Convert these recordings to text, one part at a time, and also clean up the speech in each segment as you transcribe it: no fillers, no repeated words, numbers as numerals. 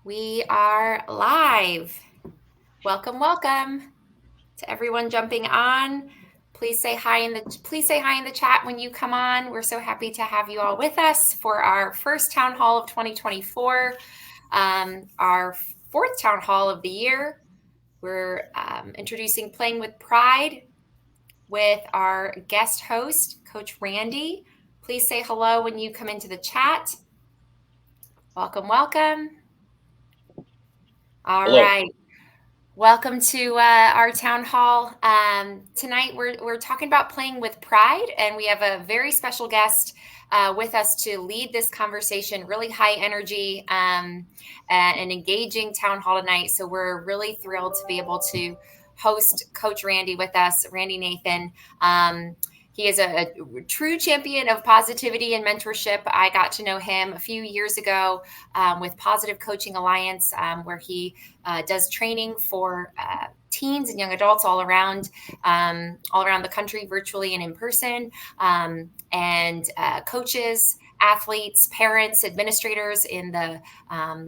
We are live. Welcome to everyone jumping on. Please say hi in the chat when you come on. We're so happy to have you all with us for our first town hall of 2024, our fourth town hall of the year. We're introducing Playing with Pride with our guest host, Coach Randy. Please say hello when you come into the chat. Welcome. All Hello. right. Welcome to our town hall. Tonight we're talking about playing with pride, and we have a very special guest with us to lead this conversation. Really high energy and engaging town hall tonight. So we're really thrilled to be able to host Coach Randy with us, Randy Nathan. He is a true champion of positivity and mentorship. I got to know him a few years ago with Positive Coaching Alliance, where he does training for teens and young adults all around the country, virtually and in person, and coaches, athletes, parents, administrators in the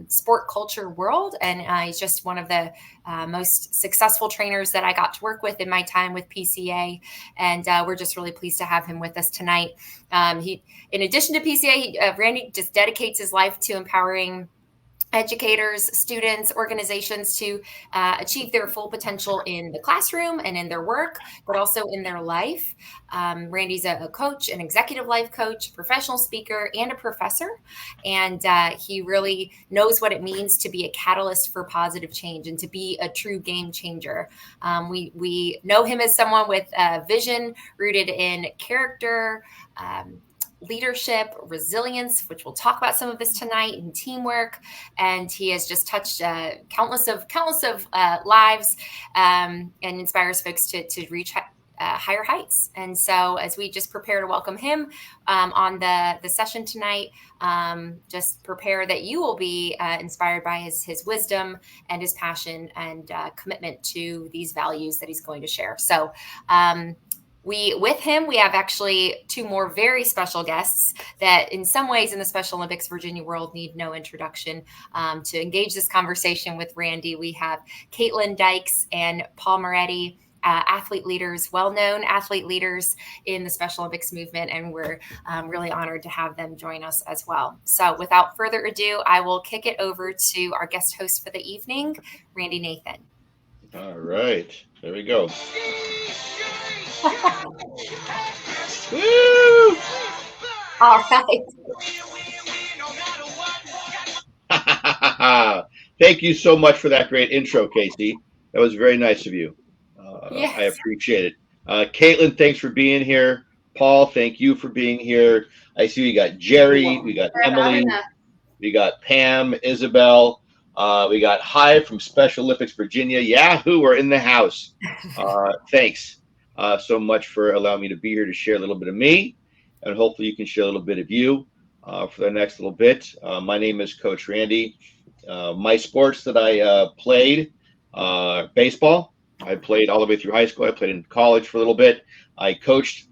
sport culture world. And he's just one of the most successful trainers that I got to work with in my time with PCA. And we're just really pleased to have him with us tonight. In addition to PCA, Randy just dedicates his life to empowering educators, students, organizations to achieve their full potential in the classroom and in their work, but also in their life. Randy's a coach, an executive life coach, professional speaker, and a professor. And he really knows what it means to be a catalyst for positive change and to be a true game changer. We know him as someone with a vision rooted in character, leadership, resilience, which we'll talk about some of this tonight, and teamwork. And he has just touched countless of lives and inspires folks to reach higher heights. And so as we just prepare to welcome him on the session tonight, just prepare that you will be inspired by his wisdom and his passion and commitment to these values that he's going to share. So with him, we have actually two more very special guests that in some ways in the Special Olympics Virginia world need no introduction. To engage this conversation with Randy, we have Caitlin Dykes and Paul Moretti, well-known athlete leaders in the Special Olympics movement, and we're really honored to have them join us as well. So without further ado, I will kick it over to our guest host for the evening, Randy Nathan. All right. There we go. Woo! All right. Thank you so much for that great intro, Casey. That was very nice of you. Yes. I appreciate it. Caitlin, thanks for being here. Paul, thank you for being here. I see we got Jerry, we got Emily, we got Pam, Isabel, we got Hyde from Special Olympics Virginia. Yahoo, we're in the house. Thanks so much for allowing me to be here to share a little bit of me, and hopefully you can share a little bit of you for the next little bit. My name is Coach Randy. My sports that I played, baseball. I played all the way through high school. I played in college for a little bit. I coached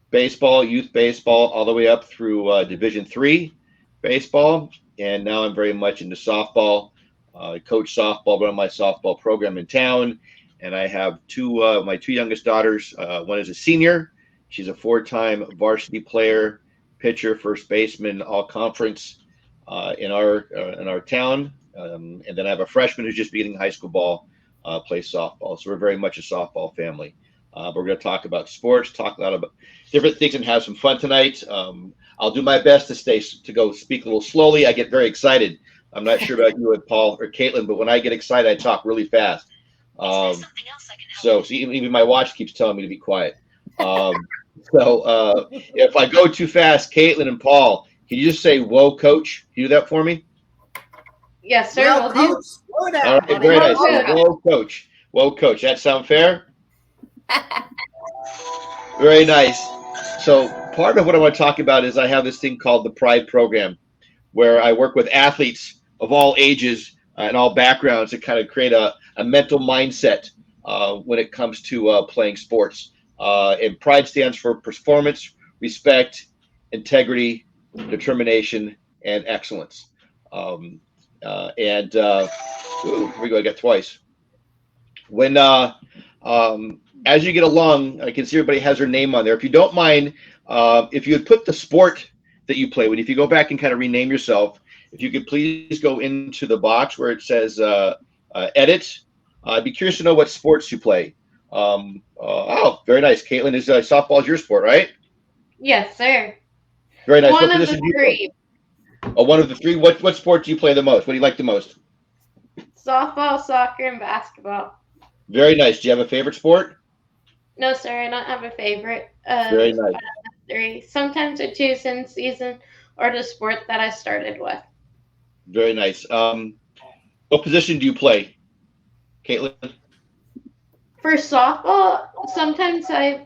baseball, youth baseball, all the way up through Division III baseball, and now I'm very much into softball. I coach softball, run my softball program in town, and I have my two youngest daughters. One is a senior. She's a four-time varsity player, pitcher, first baseman, all conference in our town. And then I have a freshman who's just beginning high school ball, plays softball. So we're very much a softball family. But we're going to talk about sports, talk a lot about different things, and have some fun tonight. I'll do my best to go speak a little slowly. I get very excited. I'm not sure about you and Paul or Caitlin, but when I get excited, I talk really fast. So even my watch keeps telling me to be quiet. So if I go too fast, Caitlin and Paul, can you just say, "Whoa, coach"? Can you do that for me? Yes, sir. Well, coach, slow down. All right, very nice. So, whoa, coach. Whoa, coach. That sound fair? Very nice. So part of what I want to talk about is I have this thing called the Pride Program, where I work with athletes of all ages and all backgrounds to kind of create a mental mindset when it comes to playing sports. And Pride stands for performance, respect, integrity, determination, and excellence. Here we go. I got twice. When as you get along, I can see everybody has their name on there. If you don't mind, if you would put the sport that you play with, if you go back and kind of rename yourself, if you could please go into the box where it says edit. I'd be curious to know what sports you play. Oh, very nice. Caitlin, is softball your sport, right? Yes, sir. Very nice. One What of position the do you play? three. Oh, one of the three. What sport do you play the most? What do you like the most? Softball, soccer, and basketball. Very nice. Do you have a favorite sport? No, sir, I don't have a favorite. Very nice. Three. Sometimes I choose in season or the sport that I started with. Very nice. What position do you play, Caitlin? For softball, sometimes I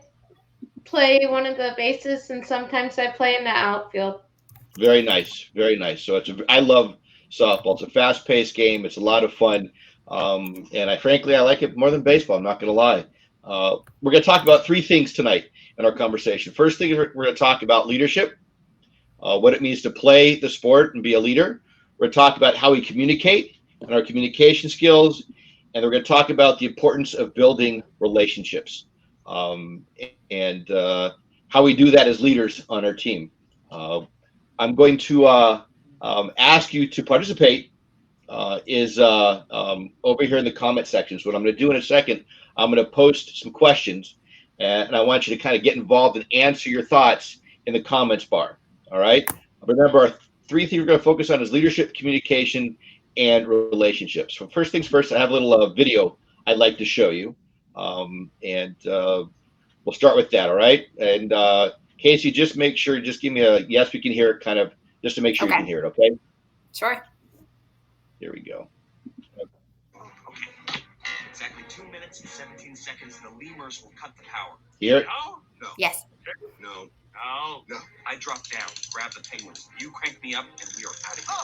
play one of the bases and sometimes I play in the outfield. Very nice. Very nice. So I love softball. It's a fast-paced game. It's a lot of fun. And frankly, I like it more than baseball. I'm not going to lie. We're going to talk about three things tonight in our conversation. First thing is we're going to talk about leadership, what it means to play the sport and be a leader. We're going to talk about how we communicate and our communication skills. And we're going to talk about the importance of building relationships and how we do that as leaders on our team. I'm going to ask you to participate over here in the comment section. So what I'm going to do in a second, I'm going to post some questions, and I want you to kind of get involved and answer your thoughts in the comments bar. All right. Remember, our three things we're going to focus on is leadership, communication, and relationships. So first things first, I have a little video I'd like to show you, and we'll start with that. All right. And Casey, just make sure, just give me a yes, we can hear it, kind of, just to make sure you can hear it. Okay. Sure. Here we go. Okay. Exactly 2 minutes and 17 seconds, and the lemurs will cut the power. Here. No? No. Yes. No. No. No. I drop down, grab the penguins. You crank me up, and we are out of here.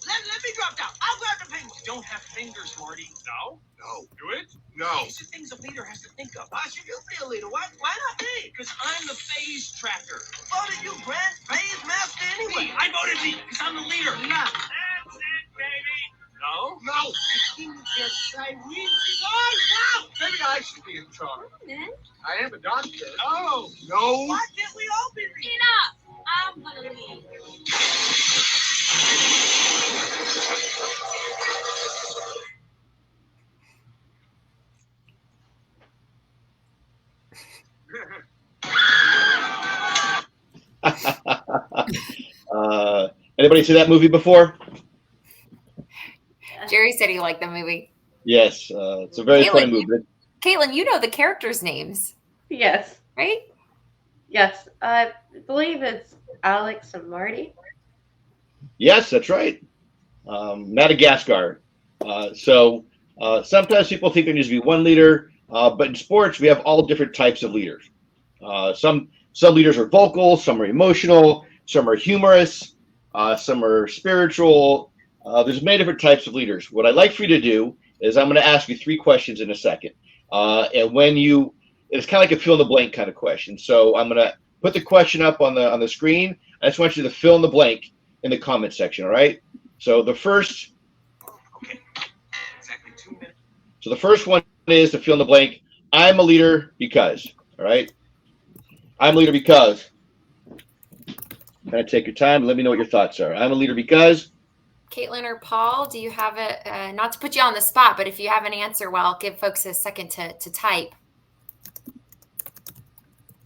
Let me drop down. I'll grab the penguins. Don't have fingers, Marty. No. No. Do it? No. These are things a leader has to think of. Why should you be a leader? Why not me? Because I'm the phase tracker. Voted you, Grant. Phase master anyway. I voted me, because I'm the leader. Nah. That's it, baby. No? No. You just say we no. Maybe I should be in charge. I am a doctor. Oh. No. Why can't we all be leaders? Enough. I'm gonna leave. Anybody see that movie before? Jerry said he liked the movie. Yes, it's a very funny movie. Caitlin, you know the characters' names, Yes. right? Yes. I believe it's Alex and Marty. Yes, that's right. Madagascar. Sometimes people think there needs to be one leader, but in sports we have all different types of leaders. Some leaders are vocal, some are emotional, some are humorous, some are spiritual. There's many different types of leaders. What I'd like for you to do is I'm going to ask you three questions in a second. And it's kind of like a fill in the blank kind of question. So I'm going to put the question up on the screen. I just want you to fill in the blank in the comment section. All right. So the first. Okay. Exactly 2 minutes. So the first one is to fill in the blank. I'm a leader because. All right. I'm a leader because. Kind of take your time and let me know what your thoughts are. I'm a leader because. Caitlin or Paul, do you have not to put you on the spot, but if you have an answer, well, give folks a second to type.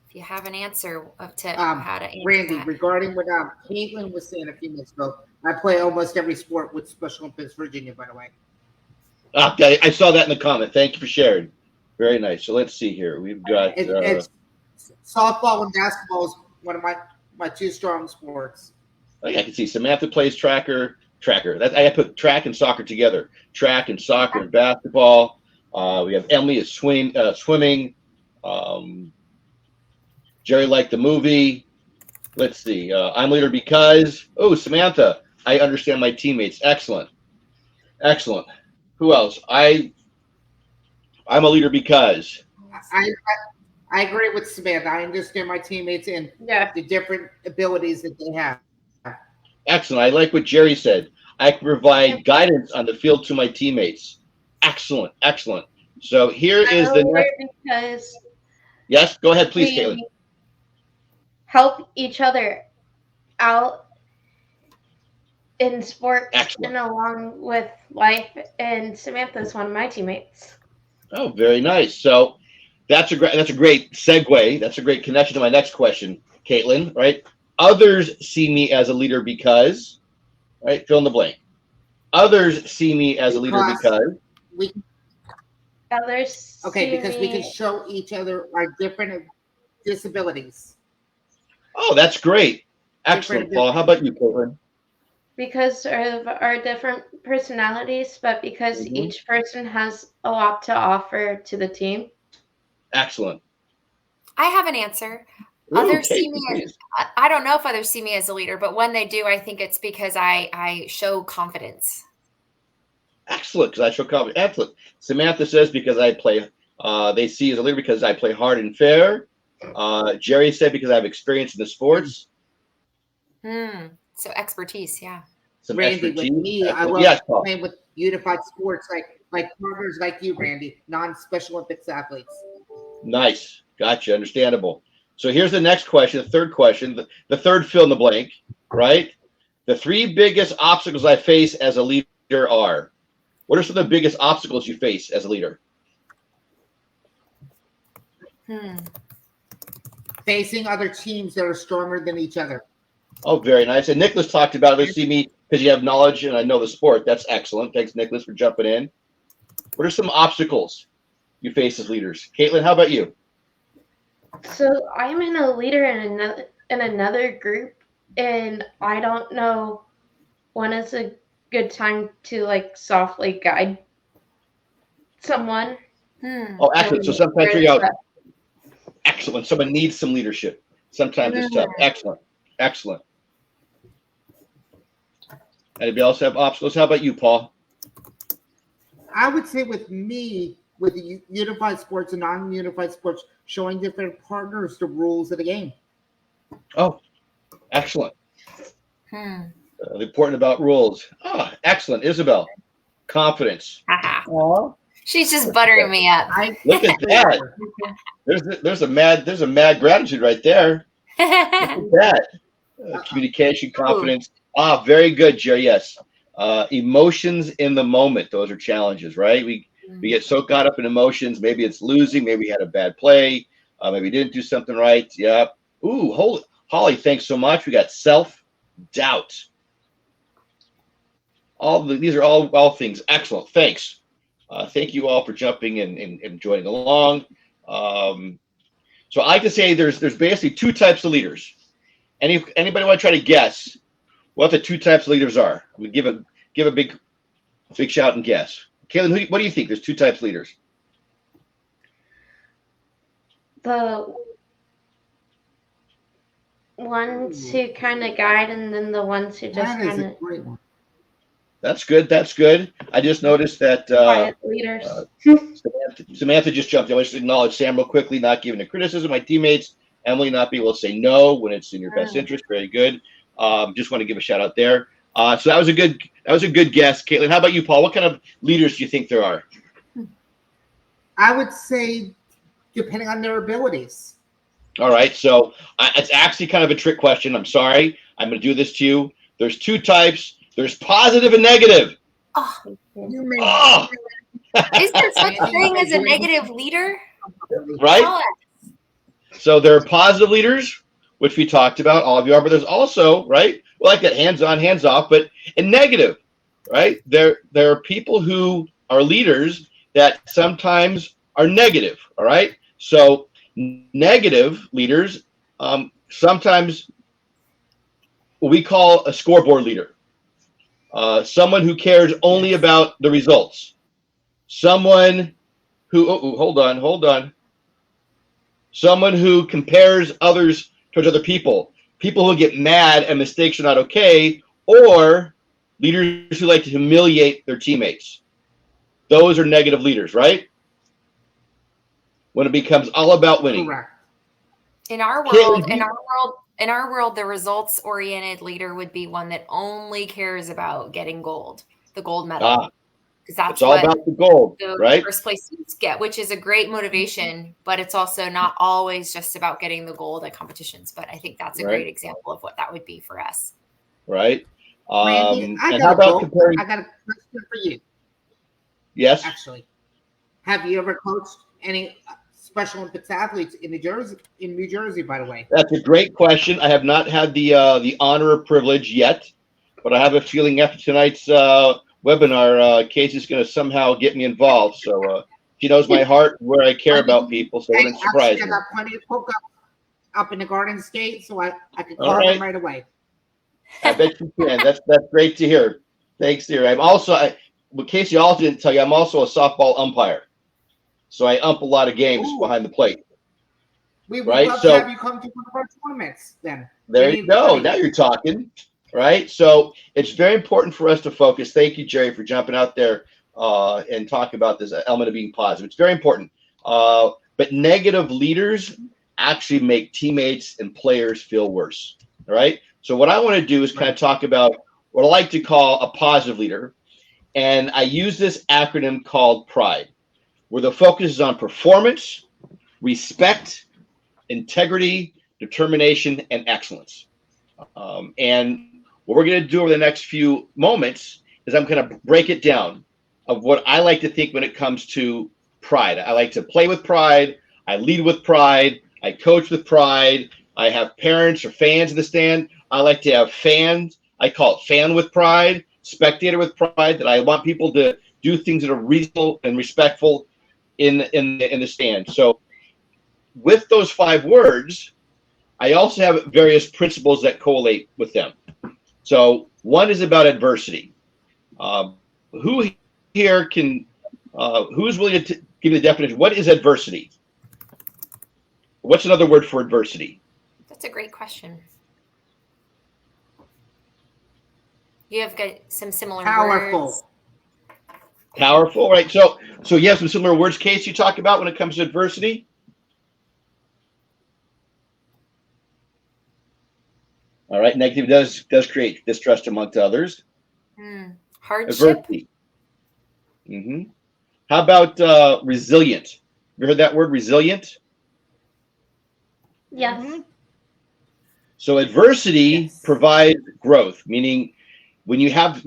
If you have an answer to how to answer Randy, that. regarding what Caitlin was saying a few minutes ago, I play almost every sport with Special Olympics Virginia, by the way. Okay, I saw that in the comment. Thank you for sharing. Very nice. So let's see here. We've got It's softball and basketball is one of my two strong sports. I can see Samantha plays tracker. I put track and soccer together. Track and soccer and basketball. We have Emily is swimming. Jerry liked the movie. Let's see. I'm leader because. Oh, Samantha, I understand my teammates. Excellent. Who else? I'm a leader because. I agree with Samantha. I understand my teammates and the different abilities that they have. Excellent. I like what Jerry said. I can provide guidance on the field to my teammates. Excellent, excellent. So here is the next. Because Yes, go ahead, please, Caitlin. we help each other out in sports Excellent. and along with life. And Samantha's one of my teammates. Oh, very nice. So that's a great segue. That's a great connection to my next question, Caitlin. Right? Others see me as a leader because, right? Fill in the blank. Others see me as a leader because we Others. because we can show each other our different disabilities. Oh, that's great. Excellent, Paul. How about you, Caitlin? Because of our different personalities, but because each person has a lot to offer to the team. Excellent. I have an answer. Others see me as, I don't know if others see me as a leader, but when they do, I think it's because I show confidence. Excellent, because I show confidence. Excellent. Samantha says because I play, they see as a leader because I play hard and fair. Jerry said because I have experience in the sports. So expertise, yeah. Some Randy, expertise. with me, I love playing with unified sports like partners like you, Randy, non-Special Olympics athletes. Nice. Gotcha. Understandable. So here's the next question, the third question, the third fill in the blank, right? The 3 biggest obstacles I face as a leader are. What are some of the biggest obstacles you face as a leader? Facing other teams that are stronger than each other. Oh, very nice. And Nicholas talked about it. See me because you have knowledge and I know the sport. That's excellent. Thanks, Nicholas, for jumping in. What are some obstacles you face as leaders? Caitlin, how about you? So I'm in a leader in another group, and I don't know when is a good time to like softly guide someone. Oh, excellent. So sometimes you're out. Excellent. Someone needs some leadership. Sometimes it's tough. Excellent. Excellent. Anybody else have obstacles? How about you, Paul? I would say with me, with the unified sports and non-unified sports, showing different partners the rules of the game. Oh, excellent. The important about rules. Oh, excellent. Isabel, confidence. She's just buttering me up. Look at that. There's a mad gratitude right there. Look at that. Communication, confidence. Very good, Jerry. Yes. Emotions in the moment. Those are challenges, right? We get so caught up in emotions. Maybe it's losing. Maybe we had a bad play. Maybe we didn't do something right. Yeah. Ooh, Holly, thanks so much. We got self-doubt. These are all things. Excellent. Thanks. Thank you all for jumping in and joining along. So I like to say there's basically 2 types of leaders. Anybody want to try to guess what the 2 types of leaders are? We give a big shout and guess. Caitlin, what do you think? There's 2 types of leaders. The ones who kind of guide, and then the ones who just kind of. That's good. That's good. I just noticed that quiet leaders. Samantha just jumped in. I just acknowledge Sam real quickly, not giving a criticism. My teammates, Emily, not being able to say no when it's in your best interest. Very good. Just want to give a shout out there. So that was a good guess, Caitlin. How about you, Paul? What kind of leaders do you think there are? I would say depending on their abilities. All right. So it's actually kind of a trick question. I'm sorry. I'm going to do this to you. There's 2 types. There's positive and negative. Is there such a thing as a negative leader? Right. So there are positive leaders, which we talked about. All of you are, but there's also, right? Well, like that hands on, hands off, but in negative, right? There are people who are leaders that sometimes are negative. All right. So negative leaders, sometimes what we call a scoreboard leader. Someone who cares only about the results. Someone who, hold on. Someone who compares others towards other people. People who get mad and mistakes are not okay, or leaders who like to humiliate their teammates. Those are negative leaders, right? When it becomes all about winning. Correct. In our world, in our world, the results oriented leader would be one that only cares about getting gold, the gold medal. Because that's it's all about the gold, the right? first place students get, which is a great motivation, but it's also not always just about getting the gold at competitions. But I think that's a great example of what that would be for us. Right. Randy, and how about comparing? I got a question for you. Yes. Actually, have you ever coached any Special Olympics athletes in New Jersey? In New Jersey, by the way. That's a great question. I have not had the honor or privilege yet, but I have a feeling after tonight's webinar, Casey is going to somehow get me involved. So she knows my heart, where I care about people, so it wouldn't surprise me. I got plenty of hookups up in the Garden State, so I could call them right away. I bet you can. That's great to hear. Thanks, dear. I'm also, what Casey also didn't tell you, I'm also a softball umpire. So I ump a lot of games behind the plate. We would love to have you come to one of our tournaments then. There you go. Now you're talking. Right? So it's very important for us to focus. Thank you, Jerry, for jumping out there and talking about this element of being positive. It's very important. But negative leaders actually make teammates and players feel worse. All right? So what I want to do is kind of talk about what I like to call a positive leader. And I use this acronym called PRIDE, where the focus is on performance, respect, integrity, determination, and excellence. And what we're going to do over the next few moments is I'm going to break it down of what I like to think when it comes to pride. I like to play with pride. I lead with pride. I coach with pride. I have parents or fans in the stand. I like to have fans. I call it fan with pride, spectator with pride, that I want people to do things that are reasonable and respectful in the stand. So with those 5 words, I also have various principles that correlate with them. So one is about adversity. Who here can, who's willing to give the definition? What is adversity? What's another word for adversity? That's a great question. You have got some similar words. Powerful, right? So you have some similar words, Case, you talk about when it comes to adversity? All right, negative does create distrust amongst others. Hardship. Adversity. How about resilient? You heard that word, resilient? Yes. So adversity provides growth, meaning when you have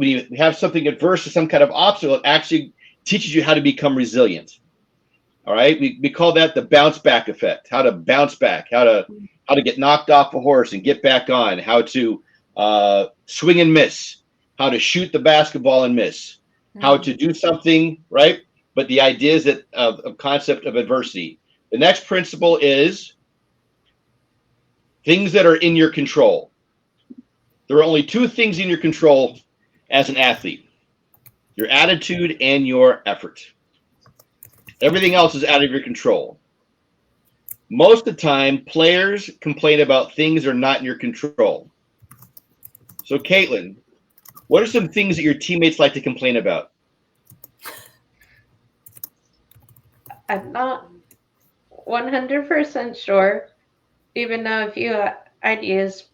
something adverse to some kind of obstacle, it actually teaches you how to become resilient. All right, we call that the bounce back effect. How to bounce back, how to get knocked off a horse and get back on, how to swing and miss, how to shoot the basketball and miss, how to do something, right? But the idea is that a concept of adversity. The next principle is things that are in your control. There are only 2 things in your control as an athlete: your attitude and your effort. Everything else is out of your control. Most of the time, players complain about things that are not in your control. So, Caitlin, what are some things that your teammates like to complain about? I'm not 100% sure, even though a few ideas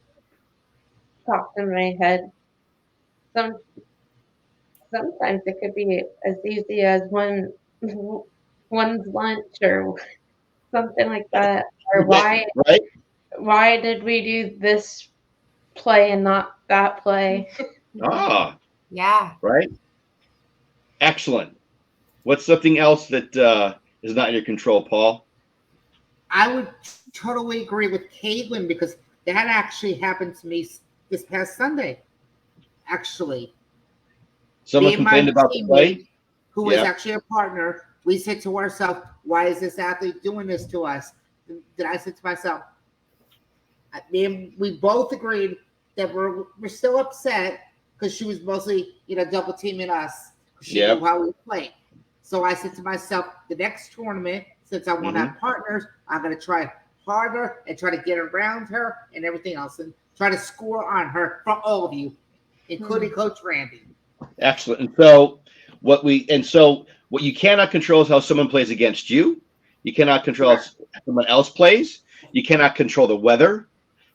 popped in my head. Sometimes it could be as easy as one's lunch or something like that. Or why did we do this play and not that play? Yeah. Right. Excellent. What's something else that is not in your control, Paul? I would totally agree with Caitlin, because that actually happened to me this past Sunday. Actually, someone complained about the play, who was actually a partner. We said to ourselves, "Why is this athlete doing this to us?" Then I said to myself, we both agreed that we're still upset because she was mostly double teaming us. She knew how we played. So I said to myself, the next tournament, since I want to have partners, I'm going to try harder and try to get around her and everything else, and try to score on her for all of you, including Coach Randy. Excellent. And so what you cannot control is how someone plays against you. You cannot control how someone else plays. You cannot control the weather.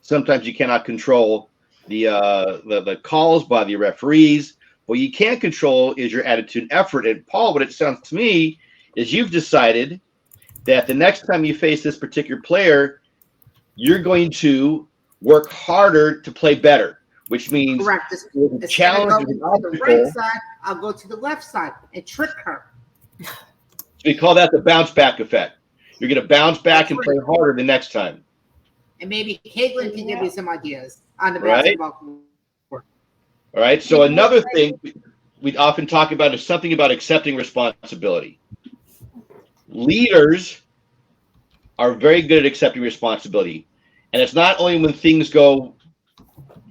Sometimes you cannot control the calls by the referees. What you can control is your attitude and effort. And Paul, what it sounds to me is you've decided that the next time you face this particular player, you're going to work harder to play better, which means Correct. challenge to the right side, I'll go to the left side and trick her. We call that the bounce back effect. You're going to bounce back and play harder the next time. And maybe Caitlin can give me some ideas on the basketball court. All right. So another thing we often talk about is something about accepting responsibility. Leaders are very good at accepting responsibility. And it's not only when things go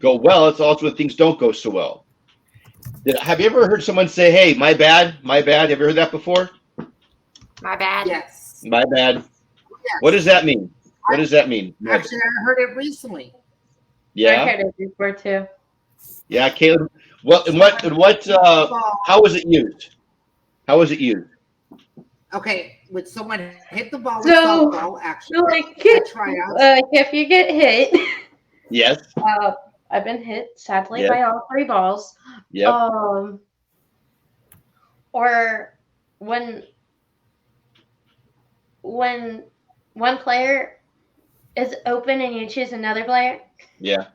well, it's also when things don't go so well. Have you ever heard someone say, hey, my bad, my bad? Have you heard that before? My bad. Yes. My bad. Yes. What does that mean? What does that mean? Actually, I heard it recently. Yeah. I heard it before too. Yeah, Caleb. How was it used? How was it used? Okay, when someone hit the ball with softball, actually, So like if you get hit, Yes. I've been hit sadly Yes. by all 3 balls. Yep. Or when one player is open and you choose another player. Yeah.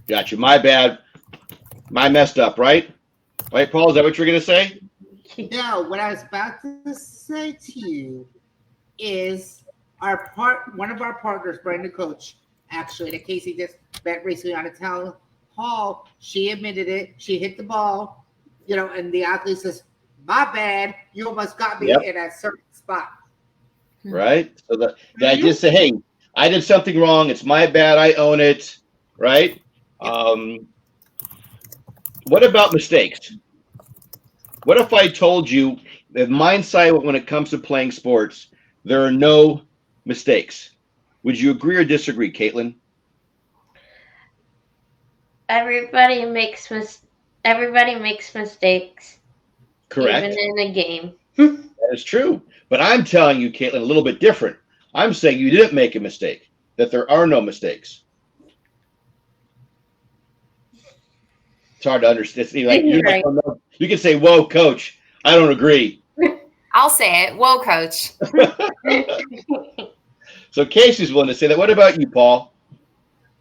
Gotcha. My bad. My messed up, right? Right, Paul? Is that what you're going to say? No, what I was about to say to you is one of our partners, Brandon Coach, actually, that Casey just bet recently on a town hall, she admitted it. She hit the ball, and the athlete says, my bad, you almost got me in a certain spot. Right? So the idea is say, hey, I did something wrong. It's my bad. I own it. Right? What about mistakes? What if I told you that mindset when it comes to playing sports, there are no mistakes? Would you agree or disagree, Caitlin? Everybody makes mistakes. Correct. Even in a game. That is true. But I'm telling you, Caitlin, a little bit different. I'm saying you didn't make a mistake, that there are no mistakes. It's hard to understand. Right. You can say, whoa, coach, I don't agree. I'll say it. Whoa, coach. So Casey's willing to say that. What about you, Paul?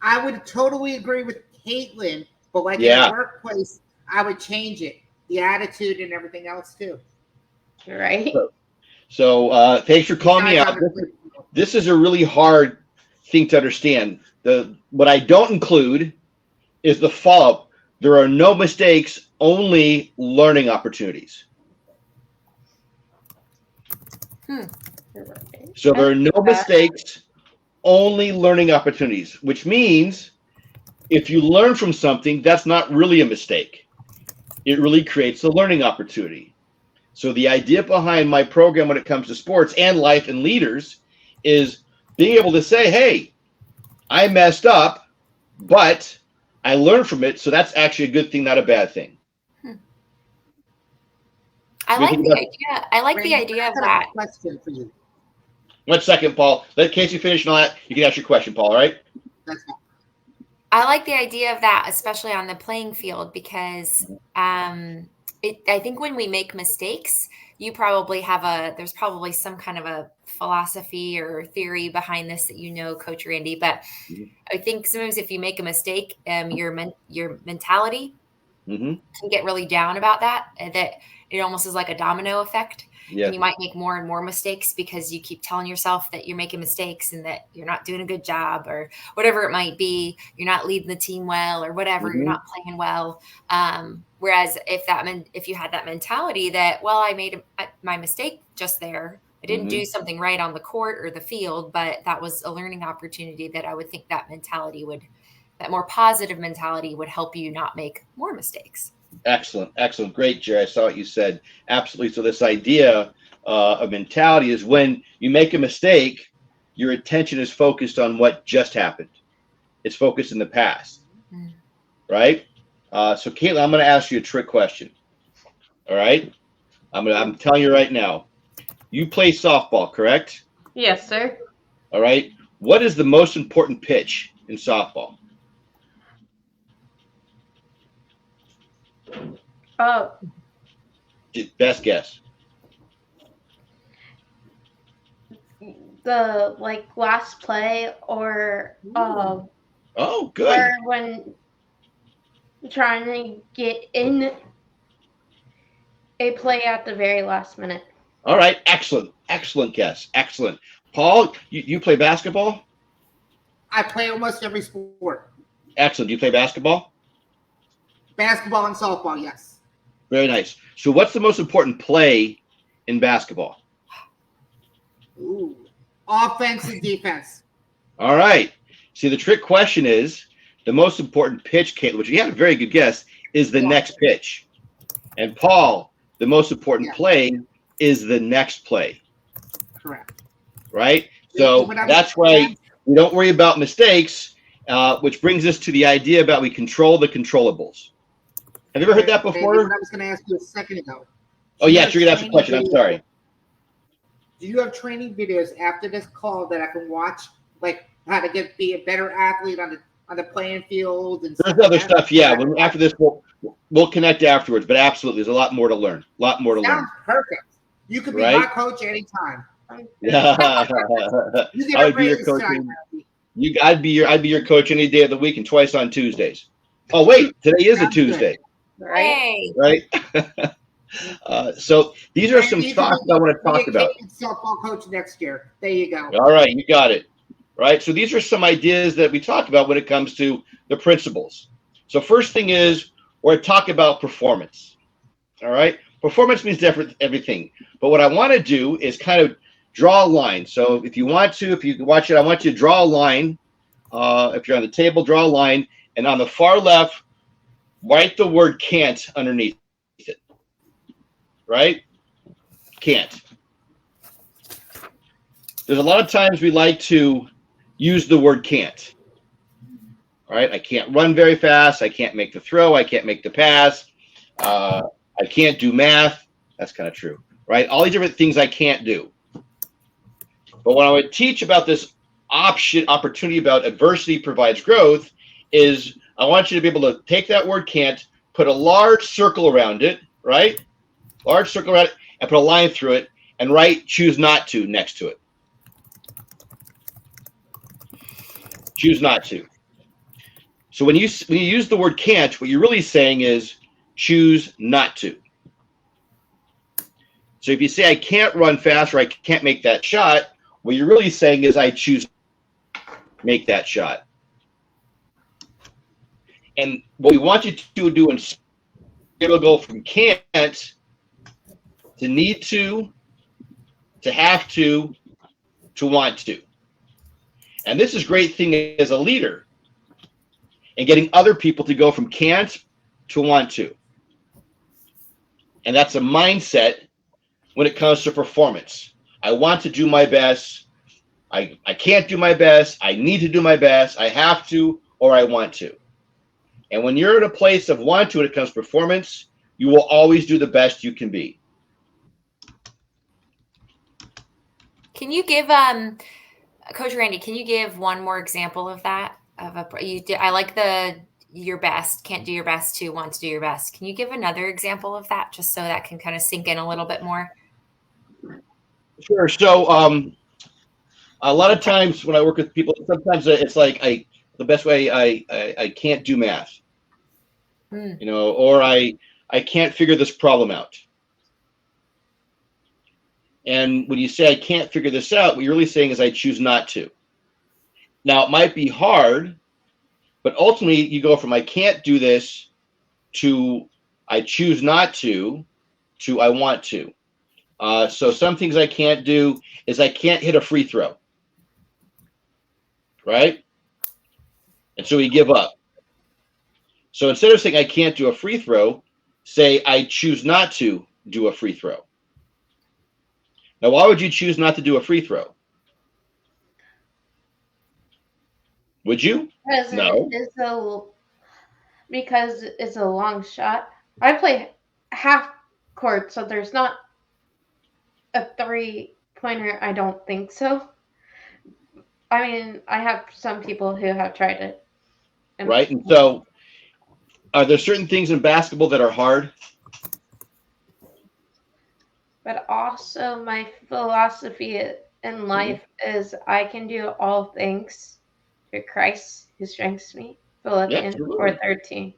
I would totally agree with Caitlin, but in the workplace, I would change it. The attitude and everything else too. Right. So thanks for calling me out. This is a really hard thing to understand. What I don't include is the follow-up. There are no mistakes, only learning opportunities. So there are no mistakes, only learning opportunities, which means if you learn from something, that's not really a mistake. It really creates a learning opportunity. So the idea behind my program when it comes to sports and life and leaders is being able to say, hey, I messed up, but I learned from it. So that's actually a good thing, not a bad thing. I like the idea of that. Question for you. 1 second, Paul. Let Casey finish and all that. You can ask your question, Paul, all right? That's fine. I like the idea of that, especially on the playing field, because I think when we make mistakes, there's probably some kind of a philosophy or theory behind this that Coach Randy. But I think sometimes if you make a mistake, your mentality can get really down about that it almost is like a domino effect. Yeah. And you might make more and more mistakes because you keep telling yourself that you're making mistakes and that you're not doing a good job or whatever it might be. You're not leading the team well or whatever. You're not playing well. Whereas if you had that mentality that, well, I made my mistake just there. I didn't do something right on the court or the field, but that was a learning opportunity that I would think that more positive mentality would help you not make more mistakes. Excellent. Great, Jerry. I saw what you said. Absolutely. So this idea of mentality is when you make a mistake, your attention is focused on what just happened. It's focused in the past, right? So Caitlin, I'm going to ask you a trick question. All right. I'm telling you right now, you play softball, correct? Yes, sir. All right. What is the most important pitch in softball? Oh, Best guess. the like last play or Oh, good. or when trying to get in a play at the very last minute. All right, excellent guess, excellent. Paul, you play basketball? I play almost every sport. Excellent. Do you play basketball? Basketball and softball, yes. Very nice. So what's the most important play in basketball? Ooh. Offense and defense. All right. See, the trick question is the most important pitch, Caitlin, which you had a very good guess, is the next pitch. And Paul, the most important play is the next play. Correct. Right? So that's why we don't worry about mistakes, which brings us to the idea about we control the controllables. Have you ever heard that before? I was going to ask you a second ago. Oh, yes, you're going to ask a question. I'm sorry. Do you have training videos after this call that I can watch, like how to be a better athlete on the playing field? And there's other stuff, yeah. After this, we'll connect afterwards. But absolutely, there's a lot more to learn. Sounds perfect. You could be my coach anytime. I would be your coach. I'd be your coach any day of the week and twice on Tuesdays. Oh wait, today is a Tuesday. Right. So these are some thoughts I want to talk about. Softball coach next year. There you go. All right, you got it. Right. So these are some ideas that we talk about when it comes to the principles. So first thing is we're talking about performance. All right. Performance means everything. But what I want to do is kind of draw a line. So if you watch it, I want you to draw a line. If you're on the table, draw a line. And on the far left, write the word can't underneath it. Right? Can't. There's a lot of times we like to use the word can't. All right? I can't run very fast. I can't make the throw. I can't make the pass. I can't do math. That's kind of true. Right? All these different things I can't do. But when I would teach about this opportunity about adversity provides growth is I want you to be able to take that word can't, put a large circle around it, right? Large circle around it, and put a line through it, and write choose not to next to it. Choose not to. So when you use the word can't, what you're really saying is choose not to. So if you say I can't run fast or I can't make that shot, what you're really saying is I choose to make that shot. And what we want you to do is it'll go from can't to need to have to want to. And this is a great thing as a leader and getting other people to go from can't to want to. And that's a mindset when it comes to performance. I want to do my best. I can't do my best. I need to do my best. I have to, or I want to. And when you're in a place of want to when it comes to performance, you will always do the best you can be. Can you give, Coach Randy, can you give one more example of that? I like your best, can't do your best to want to do your best. Can you give another example of that just so that can kind of sink in a little bit more? Sure. So a lot of times when I work with people, sometimes it's like the best way I can't do math, or I can't figure this problem out. And when you say I can't figure this out, what you're really saying is I choose not to. Now it might be hard, but ultimately you go from I can't do this to I choose not to I want to. So some things I can't do is I can't hit a free throw. Right? And so we give up. So instead of saying I can't do a free throw, say I choose not to do a free throw. Now, why would you choose not to do a free throw? Would you? No. Because it's a long shot. I play half court, so there's not a 3-pointer. I don't think so. I mean, I have some people who have tried it. Right. And so are there certain things in basketball that are hard? But also, my philosophy in life is I can do all things through Christ who strengthens me. Philippians 4:13.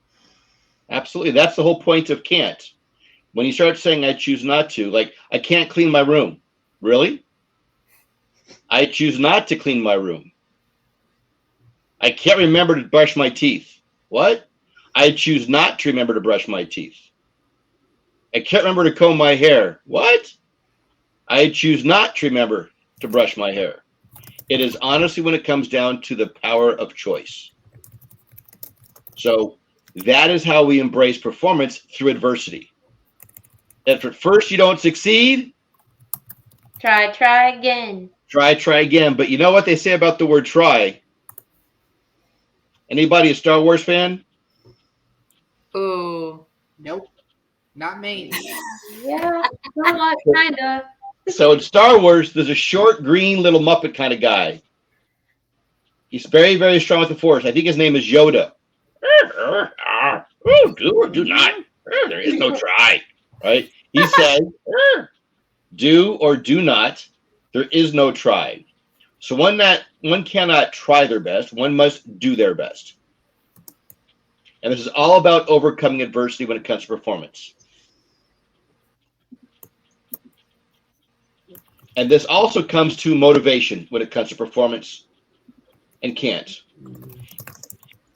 Absolutely. That's the whole point of can't. When you start saying I choose not to, like I can't clean my room. Really? I choose not to clean my room. I can't remember to brush my teeth. What? I choose not to remember to brush my teeth. I can't remember to comb my hair. What? I choose not to remember to brush my hair. It is honestly when it comes down to the power of choice. So that is how we embrace performance through adversity. If at first you don't succeed, try again. Try again. But you know what they say about the word try? Anybody a Star Wars fan? Ooh. Nope. Not me. Yeah, somewhat, kind of. So in Star Wars, there's a short, green, little Muppet kind of guy. He's very, very strong with the Force. I think his name is Yoda. Oh, do or do not. There is no try. Right? He said, do or do not. There is no try. So one cannot try their best. One must do their best. And this is all about overcoming adversity when it comes to performance. And this also comes to motivation when it comes to performance and can't.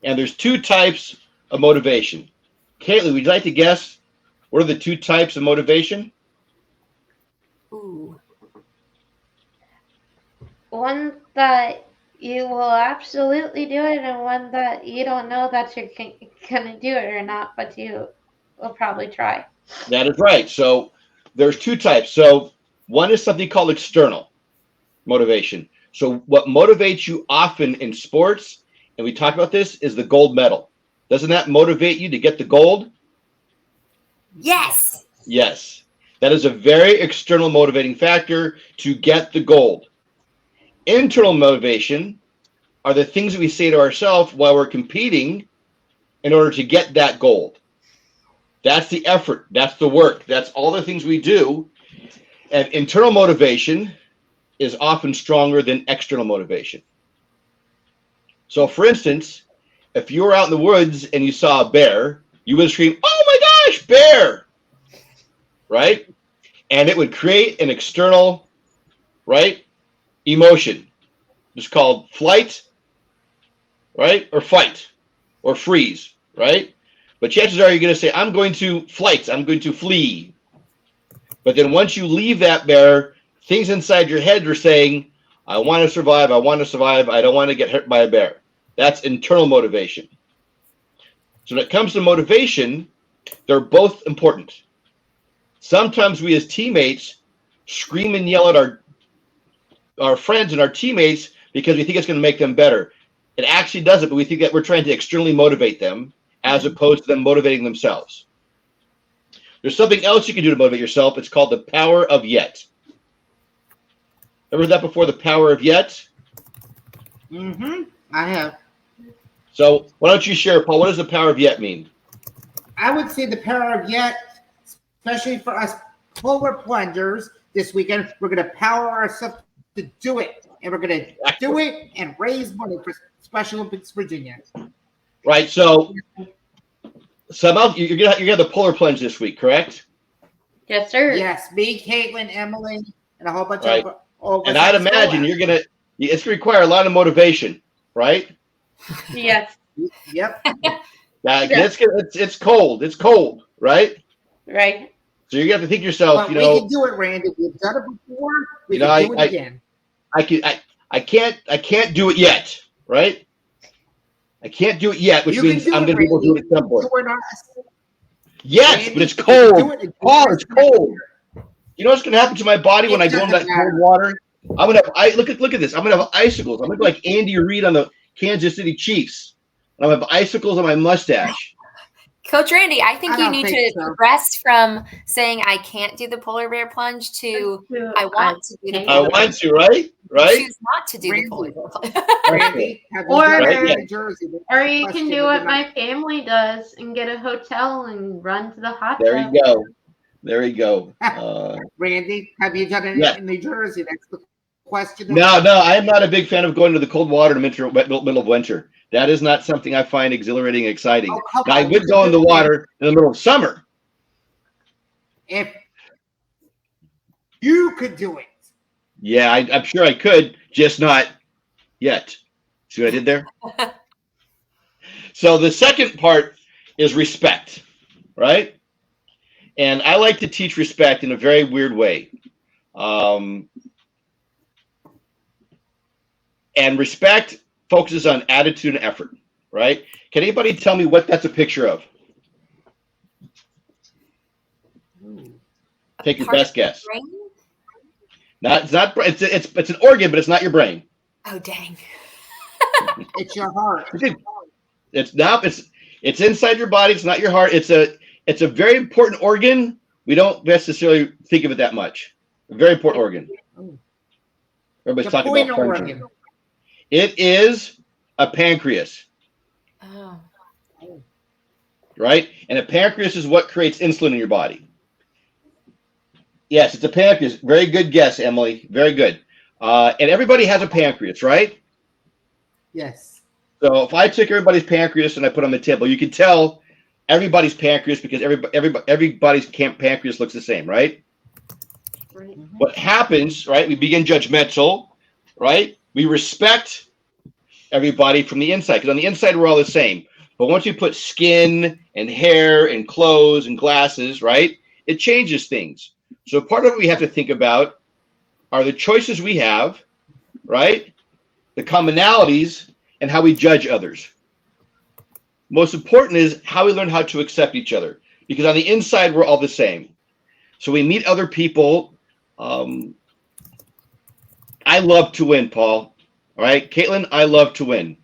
And there's two types of motivation. Caitlin, would you like to guess what are the two types of motivation? Ooh. One that you will absolutely do it, and one that you don't know that you're gonna do it or not, but you will probably try. That is right. So there's two types. So one is something called external motivation. So what motivates you often in sports, and we talk about this, is the gold medal. Doesn't that motivate you to get the gold? Yes. Yes. That is a very external motivating factor to get the gold. Internal motivation are the things that we say to ourselves while we're competing in order to get that gold. That's the effort. That's the work. That's all the things we do. And internal motivation is often stronger than external motivation. So, for instance, if you were out in the woods and you saw a bear, you would scream, "Oh my gosh, bear!" Right? And it would create an external, right, emotion. It's called flight, right, or fight, or freeze, right? But chances are you're going to say, "I'm going to flight. I'm going to flee." But then once you leave that bear, things inside your head are saying, "I want to survive. I want to survive. I don't want to get hurt by a bear." That's internal motivation. So when it comes to motivation, they're both important. Sometimes we as teammates scream and yell at our friends and our teammates because we think it's going to make them better. It actually doesn't, but we think that we're trying to externally motivate them as opposed to them motivating themselves. There's something else you can do to motivate yourself. It's called the power of yet. Ever heard that before, the power of yet? Mm-hmm. I have. So why don't you share, Paul? What does the power of yet mean? I would say the power of yet, especially for us polar plungers this weekend, we're going to power ourselves to do it. And we're going to do it and raise money for Special Olympics Virginia. Right. So somehow you're gonna have the polar plunge this week, correct? Yes, sir. Yes, me, Caitlin, Emily, and a whole bunch Right. of And I'd imagine it's going to require a lot of motivation, right? Yes. Yep. It's cold. It's cold, right? Right. So you're going to have to think to yourself, But we can do it, Randy. We've done it before. We can do it again. I can't do it yet, right? I can't do it yet, which means I'm going to be able to do it at some point. Yes, Randy, but it's cold. Paul, it's cold. You know what's going to happen to my body when I go in that cold water? I'm going to have, look at this. I'm going to have icicles. I'm going to be like Andy Reid on the Kansas City Chiefs. And I'm going to have icicles on my mustache. Coach Randy, I think I you don't need think to so. progress from saying I can't do the polar bear plunge to I want to do the I polar bear want to, right? Right? choose not to do the Randy. polar bear plunge. Randy, have you Or- done Right, it yeah. in Jersey? Or you Question can do of what the my night. family does and get a hotel and run to the hot There tub. you go. There you go. Randy, have you done it Yeah. in New Jersey? That's the question. of- No, I am not a big fan of going to the cold water in the middle of winter. That is not something I find exhilarating and exciting. Oh, come Now, I on, would you go can in the do it. water in the middle of summer. If you could do it. Yeah, I'm sure I could, just not yet. See what I did there? So the second part is respect, right? And I like to teach respect in a very weird way. And respect focuses on attitude and effort, right? Can anybody tell me what that's a picture of? Take your Part best of the guess. brain? It's an organ, but it's not your brain. Oh dang. It's your heart. It's not. It's inside your body. It's not your heart. It's a very important organ. We don't necessarily think of it that much. A very important organ. Everybody's The talking about pointer function. organ. It is a pancreas, Oh. right? And a pancreas is what creates insulin in your body. Yes, it's a pancreas. Very good guess, Emily. Very good. And everybody has a pancreas, right? Yes. So if I took everybody's pancreas and I put on the table, you can tell everybody's pancreas because everybody's pancreas looks the same, right? Right. What happens, right? We begin judgmental, right? We respect everybody from the inside because on the inside we're all the same. But once you put skin and hair and clothes and glasses, right? It changes things. So part of what we have to think about are the choices we have, right? The commonalities and how we judge others. Most important is how we learn how to accept each other because on the inside we're all the same. So we meet other people. I love to win, Paul. All right, Caitlin, I love to win.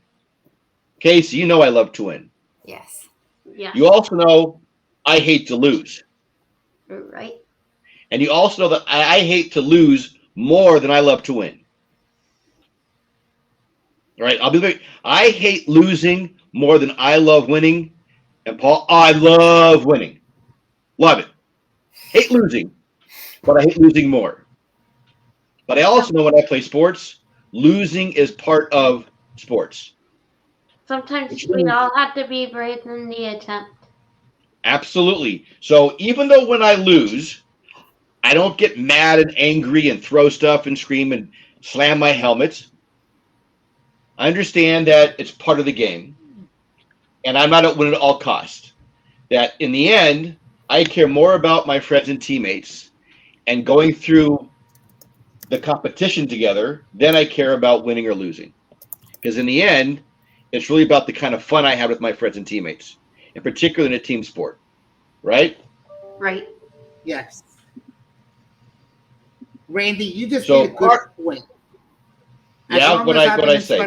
Casey, you know I love to win. Yes. Yeah. You also know I hate to lose. Right. And you also know that I hate to lose more than I love to win. All right, I hate losing more than I love winning. And Paul, I love winning. Love it. Hate losing, but I hate losing more. But I also know when I play sports, losing is part of sports. Sometimes we all have to be brave in the attempt. Absolutely. So even though when I lose, I don't get mad and angry and throw stuff and scream and slam my helmets. I understand that it's part of the game. And I'm not at win at all costs. That in the end, I care more about my friends and teammates and going through the competition together than I care about winning or losing. Because in the end, it's really about the kind of fun I have with my friends and teammates, in particular in a team sport. Right? Right. Yes. Randy, you just So made a good point. Yeah, what I say.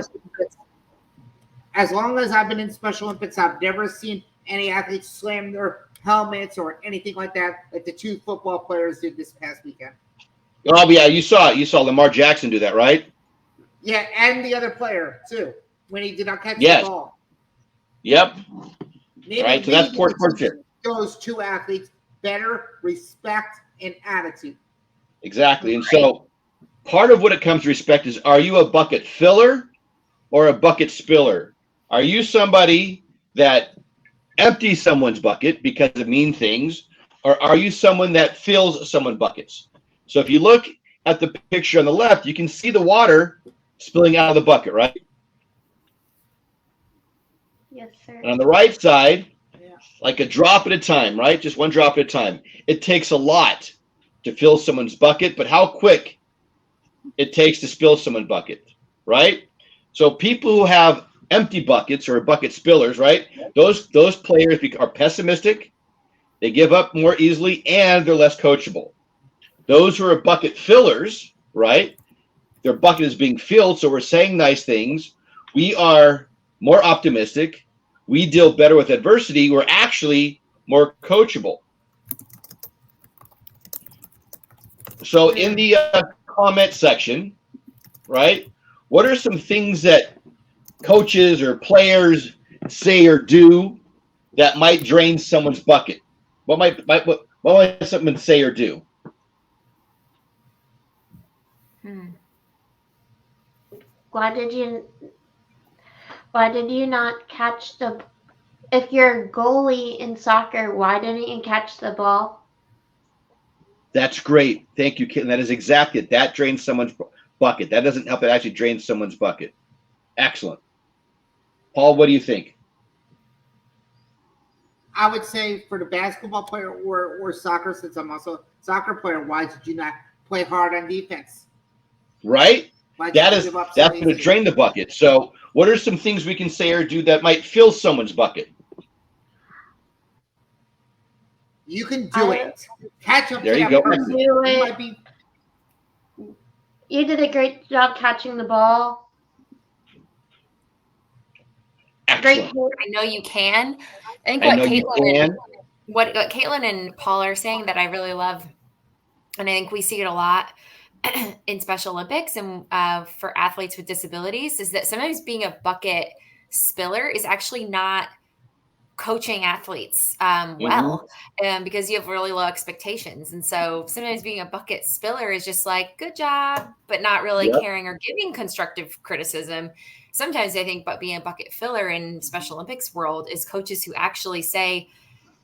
As long as I've been in Special Olympics, I've never seen any athletes slam their helmets or anything like that, like the two football players did this past weekend. Oh yeah, you saw it. You saw Lamar Jackson do that, right? Yeah, and the other player too, when he did not catch Yes. the ball. Yep. Maybe Right, so that's we sports need to sportsmanship. teach those two athletes better respect and attitude. Exactly. And so part of what it comes to respect is, are you a bucket filler or a bucket spiller? Are you somebody that empties someone's bucket because of mean things, or are you someone that fills someone's buckets? So if you look at the picture on the left, you can see the water spilling out of the bucket, right? Yes, sir. And on the right side, Yeah. like a drop at a time, right? Just one drop at a time. It takes a lot to fill someone's bucket, but how quick it takes to spill someone's bucket, right? So people who have empty buckets or bucket spillers, right? Those players are pessimistic, they give up more easily, and they're less coachable. Those who are bucket fillers, right? Their bucket is being filled, so we're saying nice things. We are more optimistic. we deal better with adversity, we're actually more coachable. So in the comment section, right, what are some things that coaches or players say or do that might drain someone's bucket? What might someone say or do? Why did you not catch the? If you're a goalie in soccer, why didn't you catch the ball? That's great. Thank you, Caitlin. That is exactly it. That drains someone's bucket. That doesn't help. It actually drains someone's bucket. Excellent. Paul, what do you think? I would say for the basketball player or soccer, since I'm also a soccer player, why did you not play hard on defense? Right? That's going to drain the bucket. So what are some things we can say or do that might fill someone's bucket? You can do it. Catch up there to you that go. person. You did a great job catching the ball. Excellent. Great. I know you can. I think what Caitlin and Paul are saying that I really love, and I think we see it a lot in Special Olympics and for athletes with disabilities, is that sometimes being a bucket spiller is actually not coaching athletes well, because you have really low expectations. And so sometimes being a bucket spiller is just like, good job, but not really caring or giving constructive criticism. Sometimes I think, but being a bucket filler in Special Olympics world is coaches who actually say,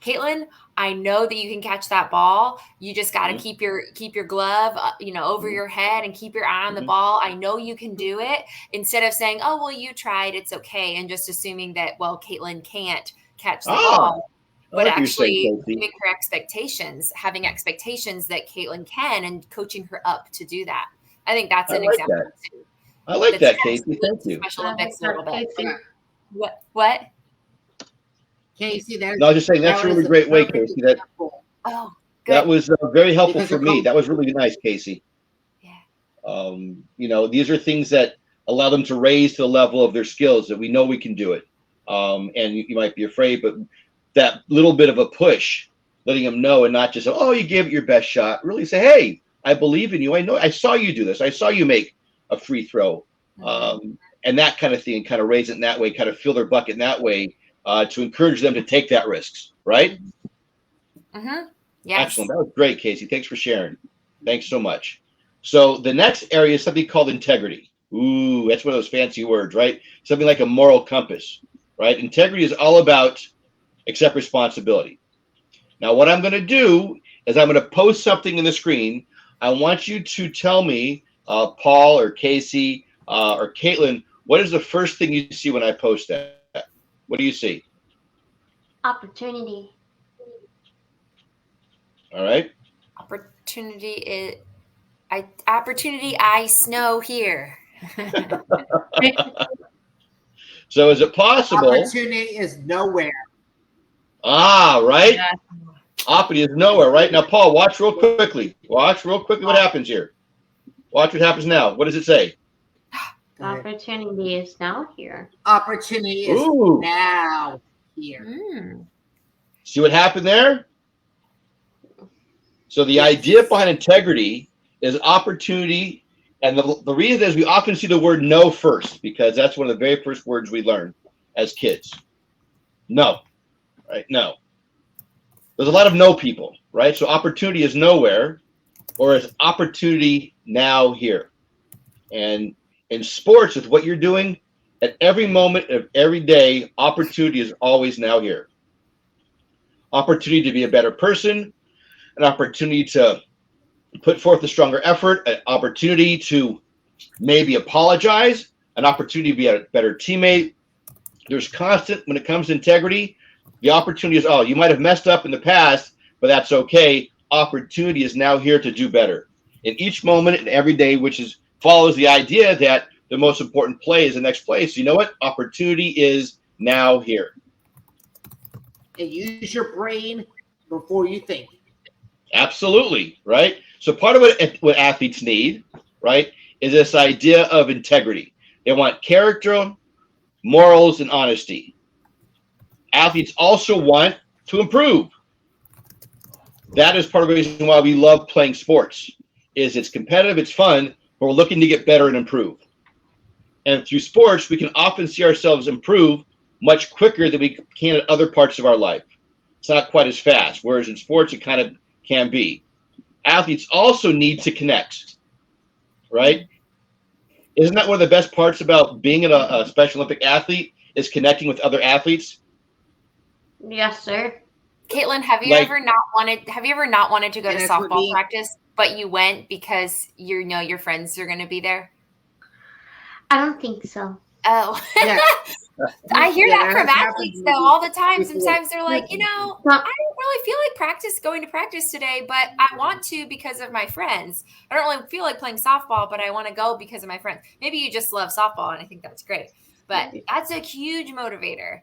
Caitlin, I know that you can catch that ball. You just got to keep your glove, over your head and keep your eye on the ball. I know you can do it. Instead of saying, oh, well, you tried, it's okay. And just assuming that, well, Caitlin can't catch the ball, but actually giving her expectations, having expectations that Caitlin can and coaching her up to do that. I think that's an example too. I like that, Casey. Thank you. Special Olympics a little bit. What? Casey, I was just saying that's a really great way, Casey. Good. That was very helpful for me. That was really nice, Casey. Yeah. These are things that allow them to raise to the level of their skills that we know we can do it. And you might be afraid, but that little bit of a push, letting them know and not just, oh, you gave it your best shot. Really say, hey, I believe in you. I know I saw you do this. I saw you make a free throw. And that kind of thing, kind of raise it in that way, kind of fill their bucket in that way. To encourage them to take that risks, right? Yes. Excellent. That was great, Casey. Thanks for sharing. Thanks so much. So the next area is something called integrity. Ooh, that's one of those fancy words, right? Something like a moral compass, right? Integrity is all about accept responsibility. Now, what I'm going to do is I'm going to post something in the screen. I want you to tell me, Paul or Casey or Caitlin, what is the first thing you see when I post that? What do you see? Opportunity. All right. Opportunity I snow here. So is it possible? Opportunity is nowhere. Right. Yeah. Opportunity is nowhere. Right now, Paul, watch real quickly. Watch real quickly what happens here. Watch what happens now. What does it say? Opportunity is now here. Opportunity is now here. See what happened there? So the idea behind integrity is opportunity. And the reason is we often see the word no first, because that's one of the very first words we learn as kids. No, right? No. There's a lot of no people, right? So opportunity is nowhere, or is opportunity now here? And in sports, with what you're doing, at every moment of every day, opportunity is always now here. Opportunity to be a better person, an opportunity to put forth a stronger effort, an opportunity to maybe apologize, an opportunity to be a better teammate. There's constant, when it comes to integrity, the opportunity is, oh, you might have messed up in the past, but that's okay. Opportunity is now here to do better. In each moment and every day, which follows the idea that the most important play is the next play. So you know what? Opportunity is now here. And use your brain before you think. Absolutely, right? So part of what athletes need, right, is this idea of integrity. They want character, morals, and honesty. Athletes also want to improve. That is part of the reason why we love playing sports. Is it's competitive, it's fun, but we're looking to get better and improve. And through sports, we can often see ourselves improve much quicker than we can in other parts of our life. It's not quite as fast, whereas in sports, it kind of can be. Athletes also need to connect, right? Isn't that one of the best parts about being a Special Olympic athlete is connecting with other athletes? Yes, sir. Caitlin, have you ever not wanted to go to softball practice, but you went because you know your friends are going to be there? I don't think so. Oh, Yeah. I hear that from that's athletes happened though all the time. before. Sometimes they're like, I don't really feel like going to practice today, but I want to because of my friends. I don't really feel like playing softball, but I want to go because of my friends. Maybe you just love softball, and I think that's great. But that's a huge motivator.